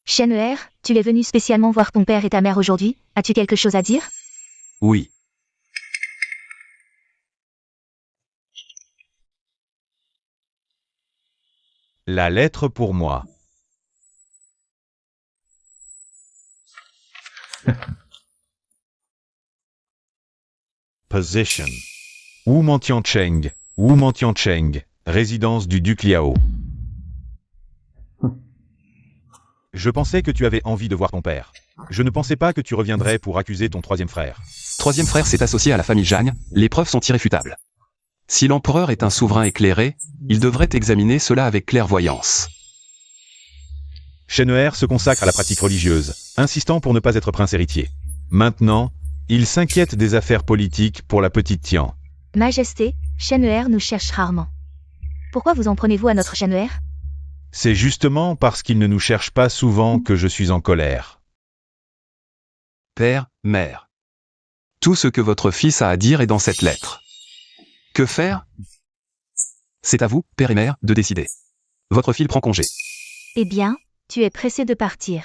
Shenhe, tu es venu spécialement voir ton père et ta mère aujourd'hui. As-tu quelque chose à dire? Oui. La lettre pour moi. Position. Wu Mantiancheng, Wu Mantiancheng, résidence du duc Liao. Je pensais que tu avais envie de voir ton père. Je ne pensais pas que tu reviendrais pour accuser ton troisième frère. Troisième frère s'est associé à la famille Zhang, les preuves sont irréfutables. Si l'empereur est un souverain éclairé, il devrait examiner cela avec clairvoyance. Shenhe se consacre à la pratique religieuse, insistant pour ne pas être prince héritier. Maintenant, il s'inquiète des affaires politiques pour la petite Tian. Majesté, Shenhe nous cherche rarement. Pourquoi vous en prenez-vous à notre Shenhe? C'est justement parce qu'il ne nous cherche pas souvent que je suis en colère. Père, mère. Tout ce que votre fils a à dire est dans cette lettre. Que faire? C'est à vous, père et mère, de décider. Votre fille prend congé. Eh bien, tu es pressé de partir.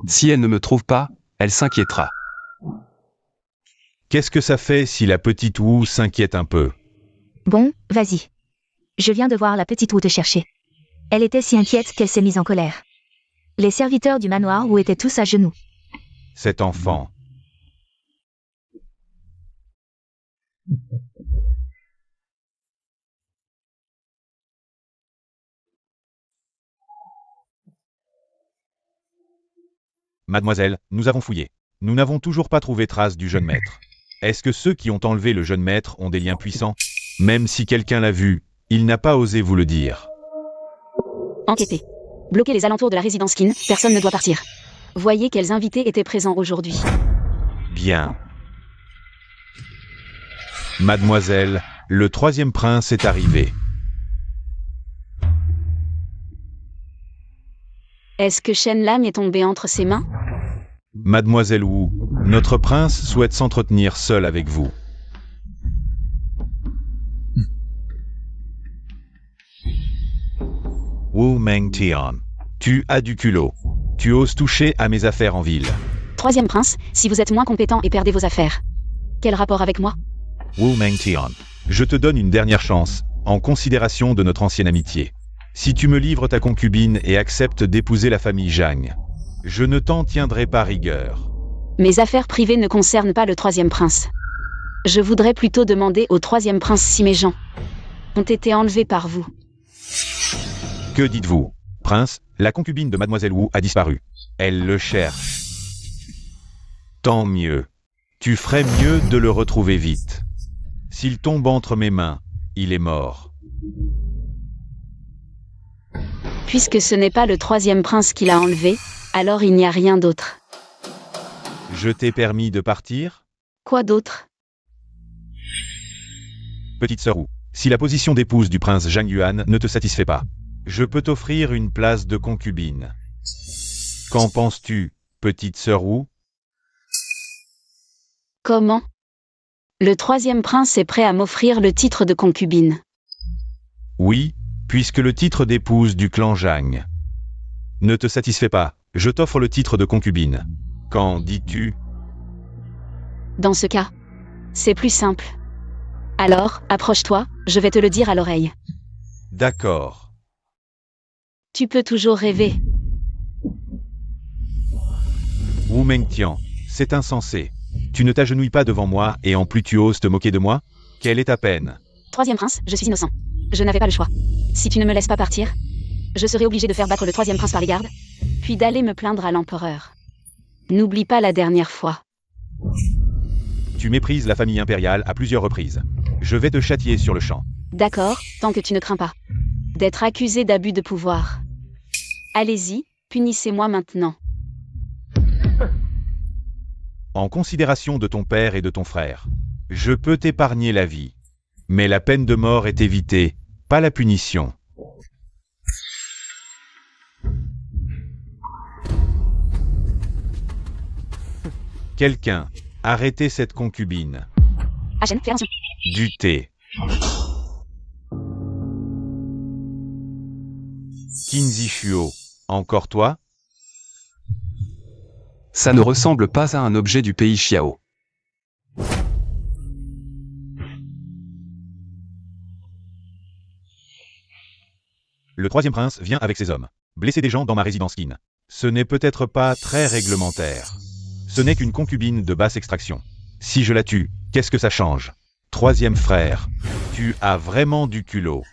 Si elle ne me trouve pas, elle s'inquiétera. Qu'est-ce que ça fait si la petite Wu s'inquiète un peu? Bon, vas-y. Je viens de voir la petite Wu te chercher. Elle était si inquiète qu'elle s'est mise en colère. Les serviteurs du manoir Wu étaient tous à genoux. Cet enfant. Mademoiselle, nous avons fouillé. Nous n'avons toujours pas trouvé trace du jeune maître. Est-ce que ceux qui ont enlevé le jeune maître ont des liens puissants? Même si quelqu'un l'a vu, il n'a pas osé vous le dire. Enquêtez. Bloquez les alentours de la résidence Qin, personne ne doit partir. Voyez quels invités étaient présents aujourd'hui. Bien. Mademoiselle, le troisième prince est arrivé. Est-ce que Shen Lam est tombé entre ses mains? Mademoiselle Wu, notre prince souhaite s'entretenir seul avec vous. Wu Mengtian, tu as du culot. Tu oses toucher à mes affaires en ville. Troisième prince, si vous êtes moins compétent et perdez vos affaires. Quel rapport avec moi? Wu Mengtian, je te donne une dernière chance, en considération de notre ancienne amitié. Si tu me livres ta concubine et acceptes d'épouser la famille Zhang, je ne t'en tiendrai pas rigueur. Mes affaires privées ne concernent pas le troisième prince. Je voudrais plutôt demander au troisième prince si mes gens ont été enlevés par vous. Que dites-vous? Prince, la concubine de Mademoiselle Wu a disparu. Elle le cherche. Tant mieux. Tu ferais mieux de le retrouver vite. S'il tombe entre mes mains, il est mort. Puisque ce n'est pas le troisième prince qui l'a enlevé, alors il n'y a rien d'autre. Je t'ai permis de partir? Quoi d'autre? Petite sœur Wu, si la position d'épouse du prince Zhang Yuan ne te satisfait pas, je peux t'offrir une place de concubine. Qu'en penses-tu, petite sœur Wu? Comment? Le troisième prince est prêt à m'offrir le titre de concubine. Oui, puisque le titre d'épouse du clan Zhang ne te satisfait pas, je t'offre le titre de concubine. Qu'en dis-tu? Dans ce cas, c'est plus simple. Alors, approche-toi, je vais te le dire à l'oreille. D'accord. Tu peux toujours rêver. Wu Mengtian, c'est insensé. Tu ne t'agenouilles pas devant moi et en plus tu oses te moquer de moi? Quelle est ta peine? Troisième prince, je suis innocent. Je n'avais pas le choix. Si tu ne me laisses pas partir, je serai obligé de faire battre le troisième prince par les gardes, puis d'aller me plaindre à l'empereur. N'oublie pas la dernière fois. Tu méprises la famille impériale à plusieurs reprises. Je vais te châtier sur le champ. D'accord, tant que tu ne crains pas d'être accusé d'abus de pouvoir. Allez-y, punissez-moi maintenant. En considération de ton père et de ton frère, je peux t'épargner la vie. Mais la peine de mort est évitée, pas la punition. Quelqu'un, arrêtez cette concubine. Achen, fais attention. Du thé. Kinzishuo, encore toi? Ça ne ressemble pas à un objet du pays Xiao. Le troisième prince vient avec ses hommes. Blesser des gens dans ma résidence Qin. Ce n'est peut-être pas très réglementaire. Ce n'est qu'une concubine de basse extraction. Si je la tue, qu'est-ce que ça change? Troisième frère, tu as vraiment du culot.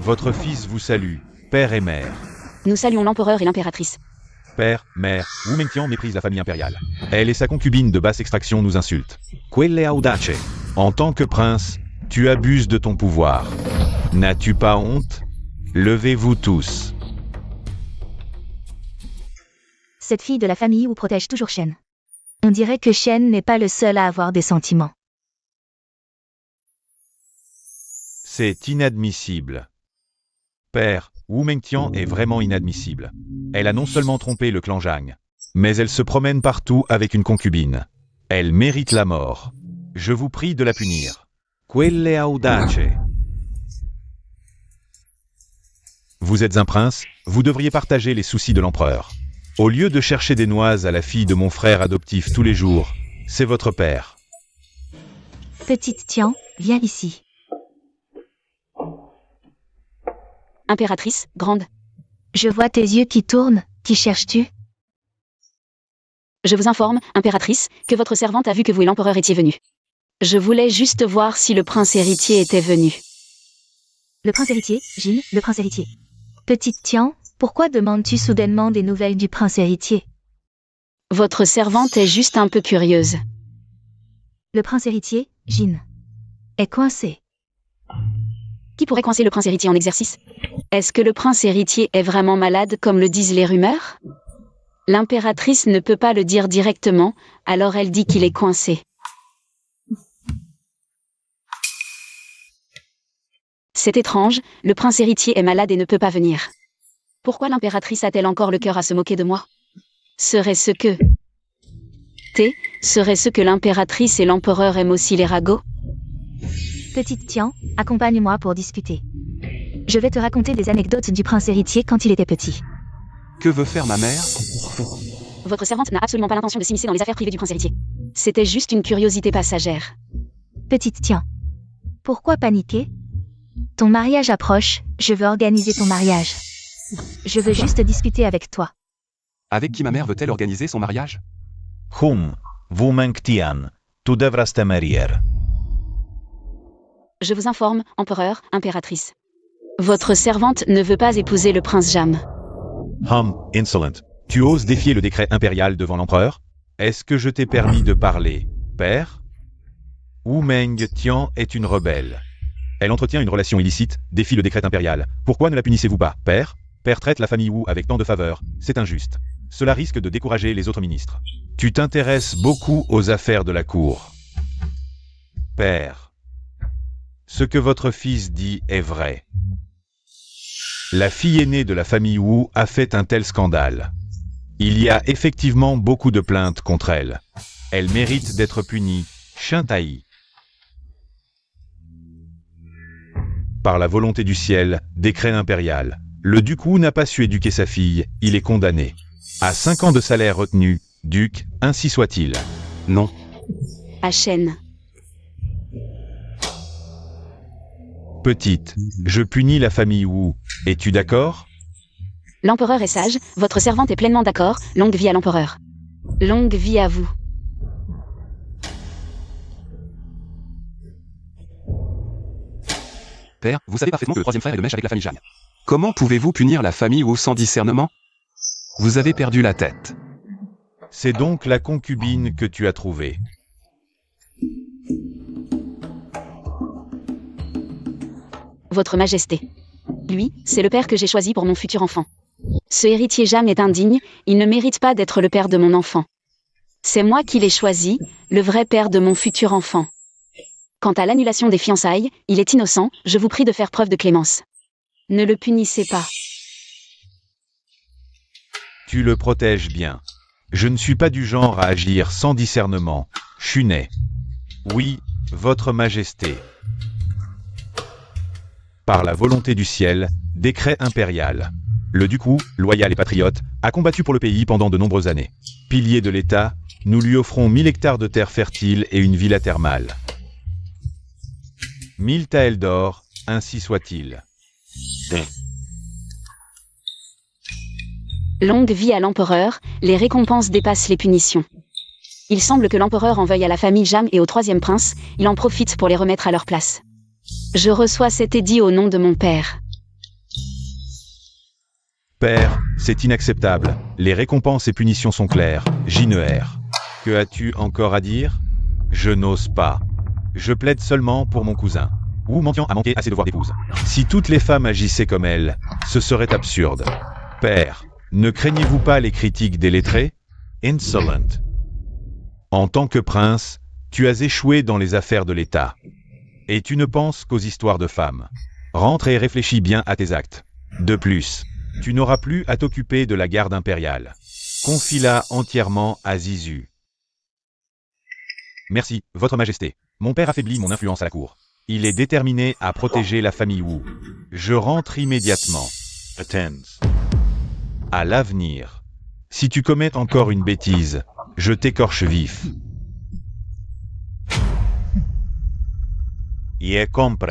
Votre fils vous salue, père et mère. Nous saluons l'empereur et l'impératrice. Père, mère, Wu Mengtian méprise la famille impériale. Elle et sa concubine de basse extraction nous insultent. Quelle audace! En tant que prince, tu abuses de ton pouvoir. N'as-tu pas honte? Levez-vous tous. Cette fille de la famille Wu protège toujours Shen. On dirait que Shen n'est pas le seul à avoir des sentiments. C'est inadmissible. Père, Wu Mengtian est vraiment inadmissible. Elle a non seulement trompé le clan Zhang, mais elle se promène partout avec une concubine. Elle mérite la mort. Je vous prie de la punir. Quelle audace! Vous êtes un prince, vous devriez partager les soucis de l'empereur. Au lieu de chercher des noises à la fille de mon frère adoptif tous les jours, c'est votre père. Petite Tian, viens ici. Impératrice, grande. Je vois tes yeux qui tournent, qui cherches-tu? Je vous informe, impératrice, que votre servante a vu que vous et l'empereur étiez venus. Je voulais juste voir si le prince héritier était venu. Le prince héritier, Jin, le prince héritier. Petite Tian, pourquoi demandes-tu soudainement des nouvelles du prince héritier? Votre servante est juste un peu curieuse. Le prince héritier, Jin, est coincé. Qui pourrait coincer le prince héritier en exercice? Est-ce que le prince héritier est vraiment malade comme le disent les rumeurs? L'impératrice ne peut pas le dire directement, alors elle dit qu'il est coincé. C'est étrange, le prince héritier est malade et ne peut pas venir. Pourquoi l'impératrice a-t-elle encore le cœur à se moquer de moi? Serait-ce que... Serait-ce que l'impératrice et l'empereur aiment aussi les ragots? Petite Tian, accompagne-moi pour discuter. Je vais te raconter des anecdotes du prince héritier quand il était petit. Que veut faire ma mère? Votre servante n'a absolument pas l'intention de s'immiscer dans les affaires privées du prince héritier. C'était juste une curiosité passagère. Petite Tian, pourquoi paniquer? Ton mariage approche, je veux organiser ton mariage. Je veux juste discuter avec toi. Avec qui ma mère veut-elle organiser son mariage? Wu Mengtian, tu devras te marier. Je vous informe, empereur, impératrice. Votre servante ne veut pas épouser le prince Jam. Insolent. Tu oses défier le décret impérial devant l'empereur? Est-ce que je t'ai permis de parler, père? Wu Mengtian est une rebelle. Elle entretient une relation illicite, défie le décret impérial. Pourquoi ne la punissez-vous pas, père? Père traite la famille Wu avec tant de faveur, c'est injuste. Cela risque de décourager les autres ministres. Tu t'intéresses beaucoup aux affaires de la cour. Père, ce que votre fils dit est vrai. La fille aînée de la famille Wu a fait un tel scandale. Il y a effectivement beaucoup de plaintes contre elle. Elle mérite d'être punie, Shintai. Par la volonté du ciel, décret impérial. Le duc Wu n'a pas su éduquer sa fille, il est condamné. À 5 ans de salaire retenu, duc, ainsi soit-il. Non. À Shen. Petite, je punis la famille Wu. Es-tu d'accord? L'empereur est sage, votre servante est pleinement d'accord, longue vie à l'empereur. Longue vie à vous. Père, vous savez parfaitement que le troisième frère est de mèche avec la famille Jeanne. Comment pouvez-vous punir la famille Wu sans discernement? Vous avez perdu la tête. C'est donc la concubine que tu as trouvée. Votre Majesté. Lui, c'est le père que j'ai choisi pour mon futur enfant. Ce héritier Jam est indigne, il ne mérite pas d'être le père de mon enfant. C'est moi qui l'ai choisi, le vrai père de mon futur enfant. Quant à l'annulation des fiançailles, il est innocent, je vous prie de faire preuve de clémence. Ne le punissez pas. Tu le protèges bien. Je ne suis pas du genre à agir sans discernement. Chunet. Oui, votre Majesté. Par la volonté du ciel, décret impérial. Le duc Wu, loyal et patriote, a combattu pour le pays pendant de nombreuses années. Pilier de l'État, nous lui offrons 1000 hectares de terres fertiles et une villa thermale. 1000 taels d'or, ainsi soit-il. Longue vie à l'empereur, les récompenses dépassent les punitions. Il semble que l'empereur en veuille à la famille Jam et au troisième prince, il en profite pour les remettre à leur place. Je reçois cet édit au nom de mon père. Père, c'est inacceptable. Les récompenses et punitions sont claires. Jineher. Que as-tu encore à dire? Je n'ose pas. Je plaide seulement pour mon cousin. Wu Mantian a manqué à ses devoirs d'épouse. Si toutes les femmes agissaient comme elle, ce serait absurde. Père, ne craignez-vous pas les critiques des lettrés? Insolent. En tant que prince, tu as échoué dans les affaires de l'État. Et tu ne penses qu'aux histoires de femmes. Rentre et réfléchis bien à tes actes. De plus, tu n'auras plus à t'occuper de la garde impériale. Confie-la entièrement à Zizu. Merci, votre Majesté. Mon père affaiblit mon influence à la cour. Il est déterminé à protéger la famille Wu. Je rentre immédiatement. Attends. À l'avenir. Si tu commets encore une bêtise, je t'écorche vif. Je comprends.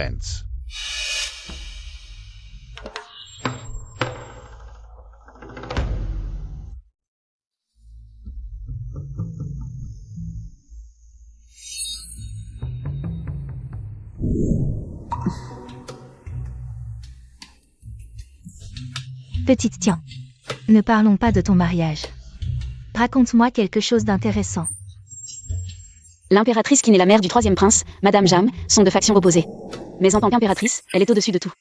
Petite, tiens. Ne parlons pas de ton mariage. Raconte-moi quelque chose d'intéressant. L'impératrice qui n'est la mère du troisième prince, Madame Jam, sont de factions opposées. Mais en tant qu'impératrice, elle est au-dessus de tout.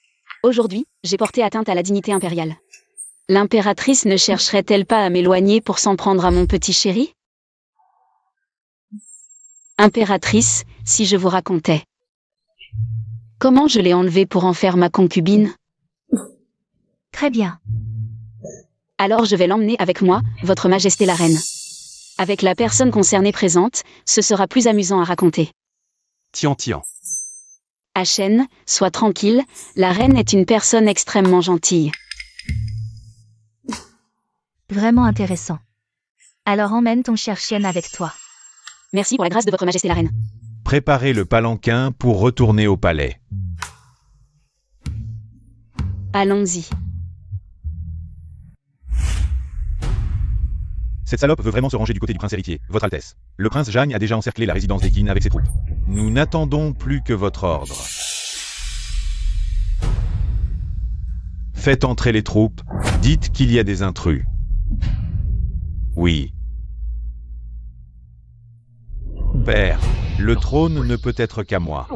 Aujourd'hui, j'ai porté atteinte à la dignité impériale. L'impératrice ne chercherait-elle pas à m'éloigner pour s'en prendre à mon petit chéri? Impératrice, si je vous racontais. Comment je l'ai enlevé pour en faire ma concubine? Très bien. Alors je vais l'emmener avec moi, votre Majesté la Reine. Avec la personne concernée présente, ce sera plus amusant à raconter. Tian. Achen, sois tranquille, la Reine est une personne extrêmement gentille. Vraiment intéressant. Alors emmène ton cher chien avec toi. Merci pour la grâce de votre Majesté la Reine. Préparez le palanquin pour retourner au palais. Allons-y. Cette salope veut vraiment se ranger du côté du prince héritier, votre Altesse. Le prince Jagne a déjà encerclé la résidence des Qin avec ses troupes. Nous n'attendons plus que votre ordre. Faites entrer les troupes, dites qu'il y a des intrus. Oui. Père, le trône ne peut être qu'à moi.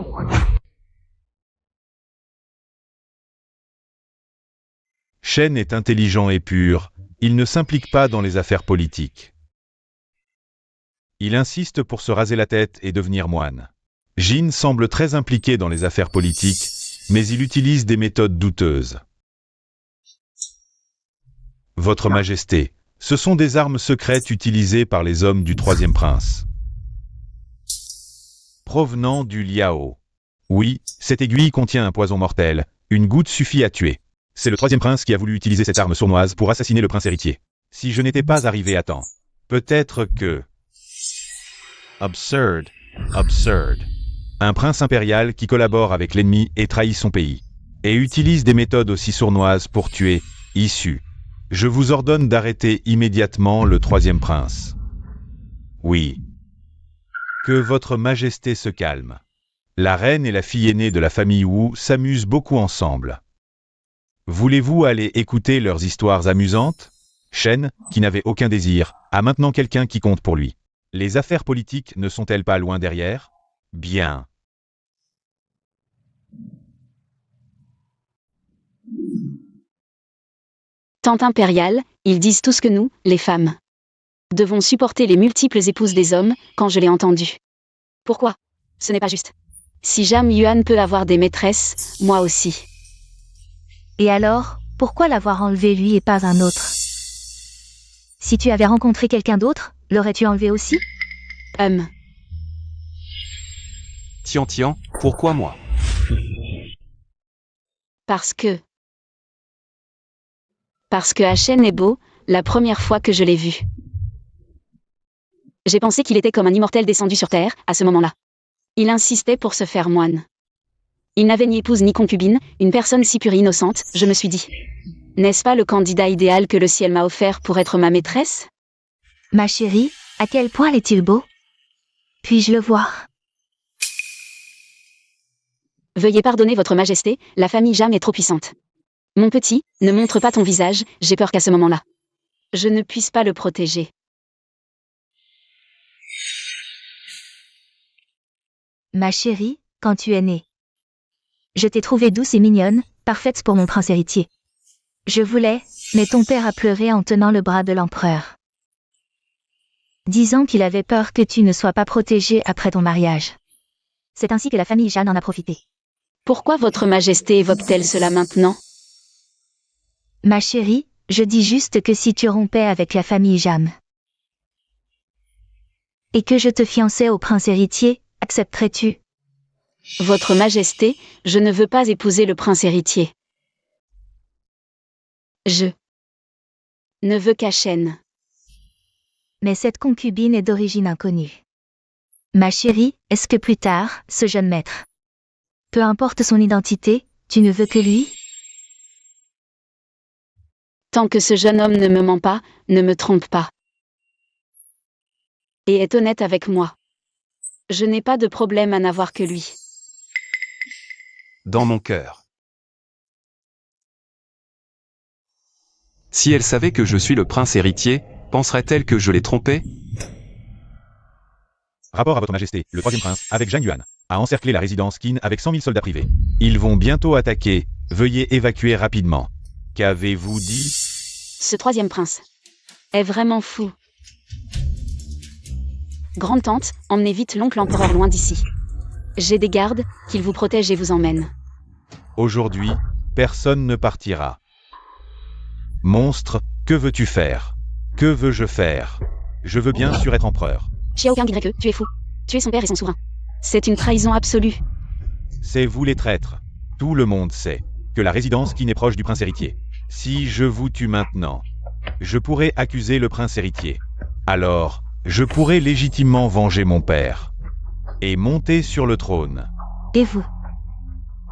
Shen est intelligent et pur. Il ne s'implique pas dans les affaires politiques. Il insiste pour se raser la tête et devenir moine. Jin semble très impliqué dans les affaires politiques, mais il utilise des méthodes douteuses. Votre Majesté, ce sont des armes secrètes utilisées par les hommes du troisième prince. Provenant du Liao. Oui, cette aiguille contient un poison mortel. Une goutte suffit à tuer. C'est le troisième prince qui a voulu utiliser cette arme sournoise pour assassiner le prince héritier. Si je n'étais pas arrivé à temps, peut-être que... Absurde. Un prince impérial qui collabore avec l'ennemi et trahit son pays. Et utilise des méthodes aussi sournoises pour tuer, issu. Je vous ordonne d'arrêter immédiatement le troisième prince. Oui. Que votre majesté se calme. La reine et la fille aînée de la famille Wu s'amusent beaucoup ensemble. Voulez-vous aller écouter leurs histoires amusantes? Shen, qui n'avait aucun désir, a maintenant quelqu'un qui compte pour lui. Les affaires politiques ne sont-elles pas loin derrière? Bien. Tante impériale, ils disent tous que nous, les femmes, devons supporter les multiples épouses des hommes, quand je l'ai entendu. Pourquoi? Ce n'est pas juste. Si Jam Yuan peut avoir des maîtresses, moi aussi. Et alors, pourquoi l'avoir enlevé lui et pas un autre? Si tu avais rencontré quelqu'un d'autre, l'aurais-tu enlevé aussi? Tian, pourquoi moi? Parce que Ashen est beau, la première fois que je l'ai vu. J'ai pensé qu'il était comme un immortel descendu sur terre, à ce moment-là. Il insistait pour se faire moine. Il n'avait ni épouse ni concubine, une personne si pure et innocente, je me suis dit. N'est-ce pas le candidat idéal que le ciel m'a offert pour être ma maîtresse? Ma chérie, à quel point est-il beau? Puis-je le voir? Veuillez pardonner votre majesté, la famille Jam est trop puissante. Mon petit, ne montre pas ton visage, j'ai peur qu'à ce moment-là, je ne puisse pas le protéger. Ma chérie, quand tu es née, je t'ai trouvée douce et mignonne, parfaite pour mon prince héritier. Je voulais, mais ton père a pleuré en tenant le bras de l'empereur, disant qu'il avait peur que tu ne sois pas protégée après ton mariage. C'est ainsi que la famille Jeanne en a profité. Pourquoi votre majesté évoque-t-elle cela maintenant? Ma chérie, je dis juste que si tu rompais avec la famille Jam et que je te fiançais au prince héritier, accepterais-tu? Votre majesté, je ne veux pas épouser le prince héritier. Je ne veux qu'Ashen. Mais cette concubine est d'origine inconnue. Ma chérie, est-ce que plus tard, ce jeune maître, peu importe son identité, tu ne veux que lui? Tant que ce jeune homme ne me ment pas, ne me trompe pas, et est honnête avec moi, je n'ai pas de problème à n'avoir que lui. Dans mon cœur. Si elle savait que je suis le prince héritier, penserait-elle que je l'ai trompé? Rapport à votre majesté, le troisième prince, avec Jang Yuan, a encerclé la résidence Qin avec 100 000 soldats privés. Ils vont bientôt attaquer, veuillez évacuer rapidement. Qu'avez-vous dit? Ce troisième prince est vraiment fou. Grande-tante, emmenez vite l'oncle empereur loin d'ici. J'ai des gardes, qu'ils vous protègent et vous emmènent. Aujourd'hui, personne ne partira. Monstre, que veux-tu faire? Que veux-je faire? Je veux bien sûr être empereur. Xiaokang Y, tu es fou. Tu es son père et son souverain. C'est une trahison absolue. C'est vous les traîtres. Tout le monde sait que la résidence Qin est proche du prince héritier. Si je vous tue maintenant, je pourrais accuser le prince héritier. Alors, je pourrais légitimement venger mon père et monter sur le trône. Et vous?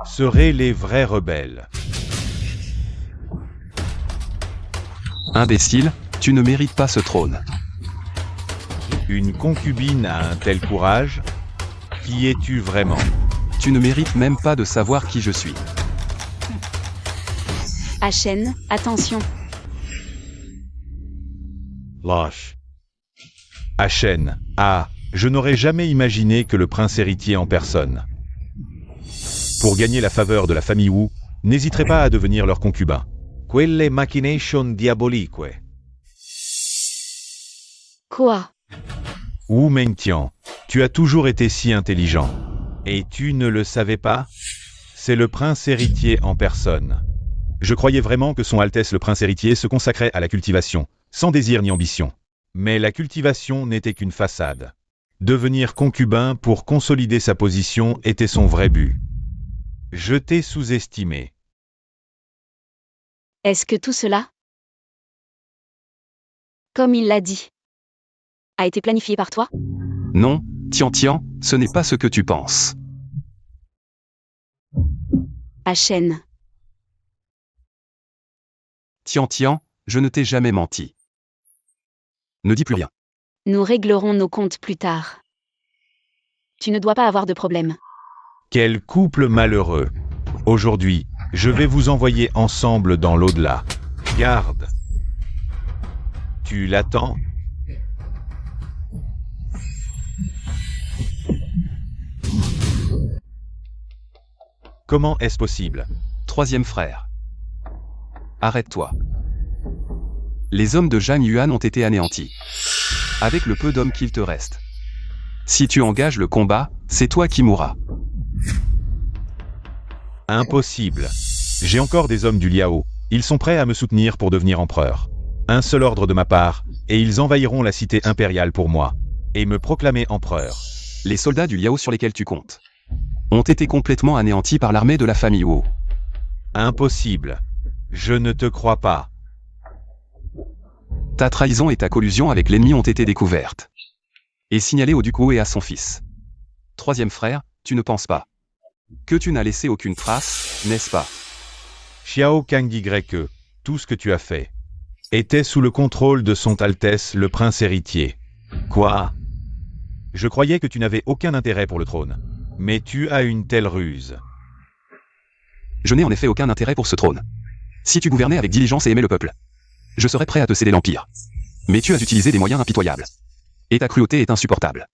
Serez les vrais rebelles. Imbécile, tu ne mérites pas ce trône. Une concubine a un tel courage? Qui es-tu vraiment? Tu ne mérites même pas de savoir qui je suis. Ashen, attention. Lâche. Ashen, ah, je n'aurais jamais imaginé que le prince héritier en personne. Pour gagner la faveur de la famille Wu, n'hésiterez pas à devenir leur concubin. Quelle machination diabolique. Quoi? Wu Mengtian, tu as toujours été si intelligent. Et tu ne le savais pas? C'est le prince héritier en personne. Je croyais vraiment que son Altesse le prince héritier se consacrait à la cultivation, sans désir ni ambition. Mais la cultivation n'était qu'une façade. Devenir concubin pour consolider sa position était son vrai but. Je t'ai sous-estimé. Est-ce que tout cela, comme il l'a dit, a été planifié par toi? Non, Tian, ce n'est pas ce que tu penses. HN. Tian, je ne t'ai jamais menti. Ne dis plus rien. Nous réglerons nos comptes plus tard. Tu ne dois pas avoir de problème. Quel couple malheureux. Aujourd'hui, je vais vous envoyer ensemble dans l'au-delà. Garde. Tu l'attends? Comment est-ce possible? Troisième frère. Arrête-toi. Les hommes de Zhang Yuan ont été anéantis. Avec le peu d'hommes qu'il te reste. Si tu engages le combat, c'est toi qui mourras. Impossible. J'ai encore des hommes du Liao. Ils sont prêts à me soutenir pour devenir empereur. Un seul ordre de ma part, et ils envahiront la cité impériale pour moi, et me proclamer empereur. Les soldats du Liao sur lesquels tu comptes ont été complètement anéantis par l'armée de la famille Wu. Impossible. Je ne te crois pas. Ta trahison et ta collusion avec l'ennemi ont été découvertes. Et signalées au duc Wu et à son fils. Troisième frère, tu ne penses pas que tu n'as laissé aucune trace, n'est-ce pas? Xiao Kang dirait que tout ce que tu as fait était sous le contrôle de son Altesse le prince héritier. Quoi? Je croyais que tu n'avais aucun intérêt pour le trône. Mais tu as une telle ruse. Je n'ai en effet aucun intérêt pour ce trône. Si tu gouvernais avec diligence et aimais le peuple, je serais prêt à te céder l'Empire. Mais tu as utilisé des moyens impitoyables. Et ta cruauté est insupportable.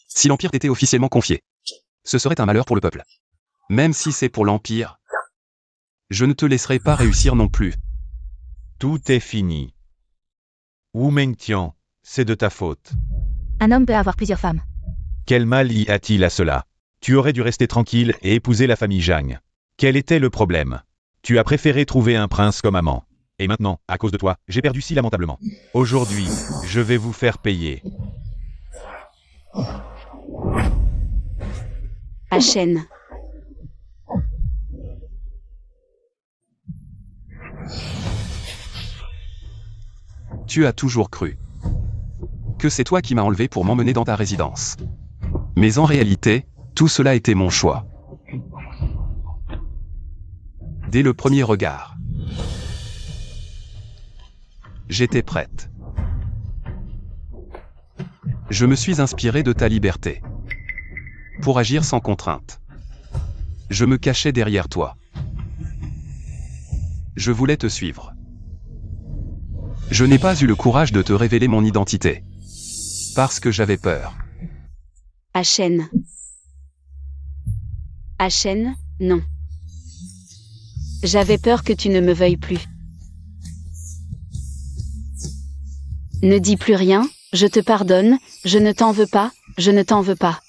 Si l'Empire t'était officiellement confié, ce serait un malheur pour le peuple. Même si c'est pour l'Empire, je ne te laisserai pas réussir non plus. Tout est fini. Wu Mengtian, c'est de ta faute. Un homme peut avoir plusieurs femmes. Quel mal y a-t-il à cela? Tu aurais dû rester tranquille et épouser la famille Zhang. Quel était le problème? Tu as préféré trouver un prince comme amant. Et maintenant, à cause de toi, j'ai perdu si lamentablement. Aujourd'hui, je vais vous faire payer. HN. Tu as toujours cru que c'est toi qui m'as enlevé pour m'emmener dans ta résidence. Mais en réalité, tout cela était mon choix. Dès le premier regard, j'étais prête. Je me suis inspiré de ta liberté pour agir sans contrainte. Je me cachais derrière toi. Je voulais te suivre. Je n'ai pas eu le courage de te révéler mon identité. Parce que j'avais peur. HN. HN, non. J'avais peur que tu ne me veuilles plus. Ne dis plus rien, je te pardonne, je ne t'en veux pas, je ne t'en veux pas.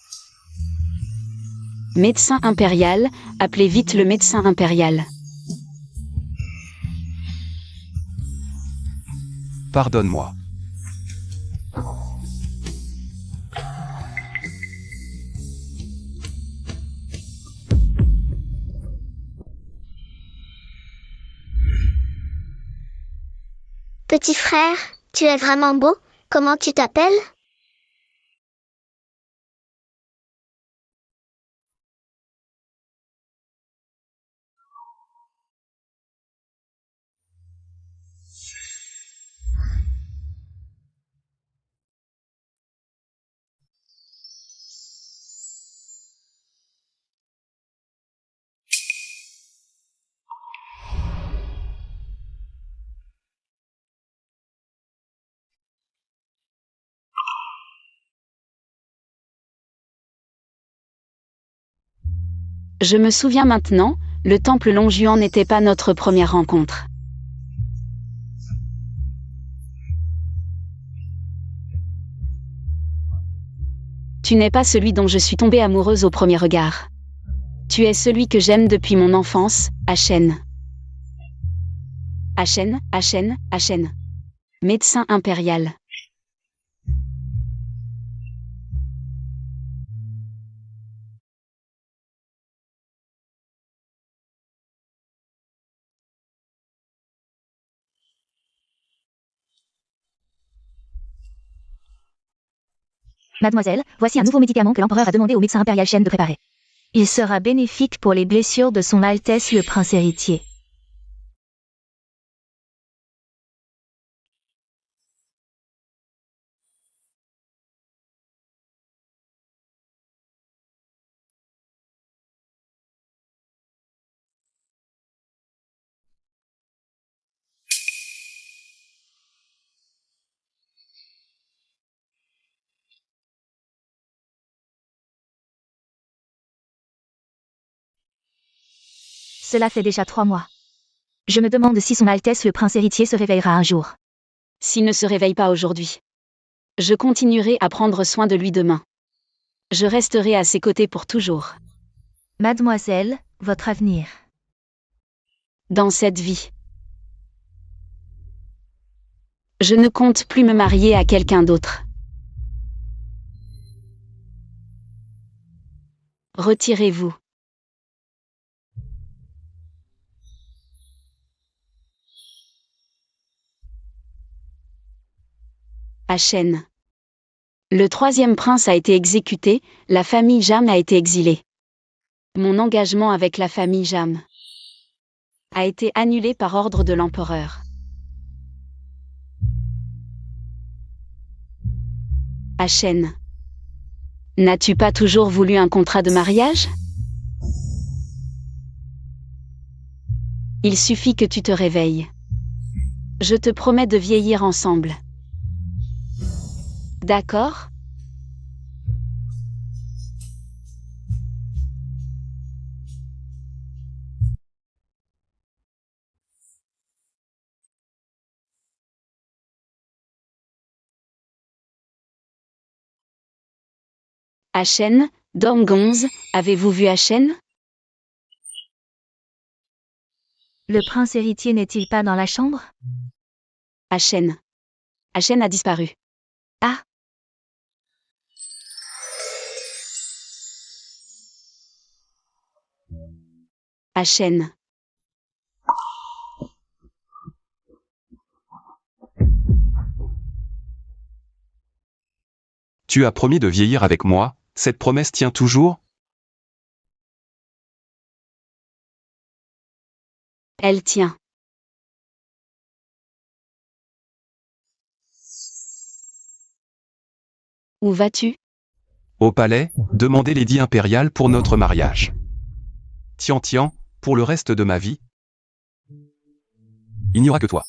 Médecin impérial, appelez vite le médecin impérial. Pardonne-moi. Petit frère, tu es vraiment beau. Comment tu t'appelles? Je me souviens maintenant, le temple Longjuan n'était pas notre première rencontre. Tu n'es pas celui dont je suis tombée amoureuse au premier regard. Tu es celui que j'aime depuis mon enfance, HN. HN. Médecin impérial. Mademoiselle, voici un nouveau médicament que l'empereur a demandé au médecin impérial Shen de préparer. Il sera bénéfique pour les blessures de son Altesse le Prince héritier. Cela fait déjà 3 mois. Je me demande si son Altesse le Prince héritier se réveillera un jour. S'il ne se réveille pas aujourd'hui, je continuerai à prendre soin de lui demain. Je resterai à ses côtés pour toujours. Mademoiselle, votre avenir. Dans cette vie, je ne compte plus me marier à quelqu'un d'autre. Retirez-vous. Achen. Le 3e prince a été exécuté, la famille Jam a été exilée. Mon engagement avec la famille Jam a été annulé par ordre de l'empereur. Achen. N'as-tu pas toujours voulu un contrat de mariage? Il suffit que tu te réveilles. Je te promets de vieillir ensemble. D'accord? Achen, Dormgonz, avez-vous vu Achen? Le prince héritier n'est-il pas dans la chambre? Achen. Achen a disparu. Ah. Achen. Tu as promis de vieillir avec moi, cette promesse tient toujours? Elle tient. Où vas-tu? Au palais, demander l'édit impérial pour notre mariage. Tian, pour le reste de ma vie, il n'y aura que toi.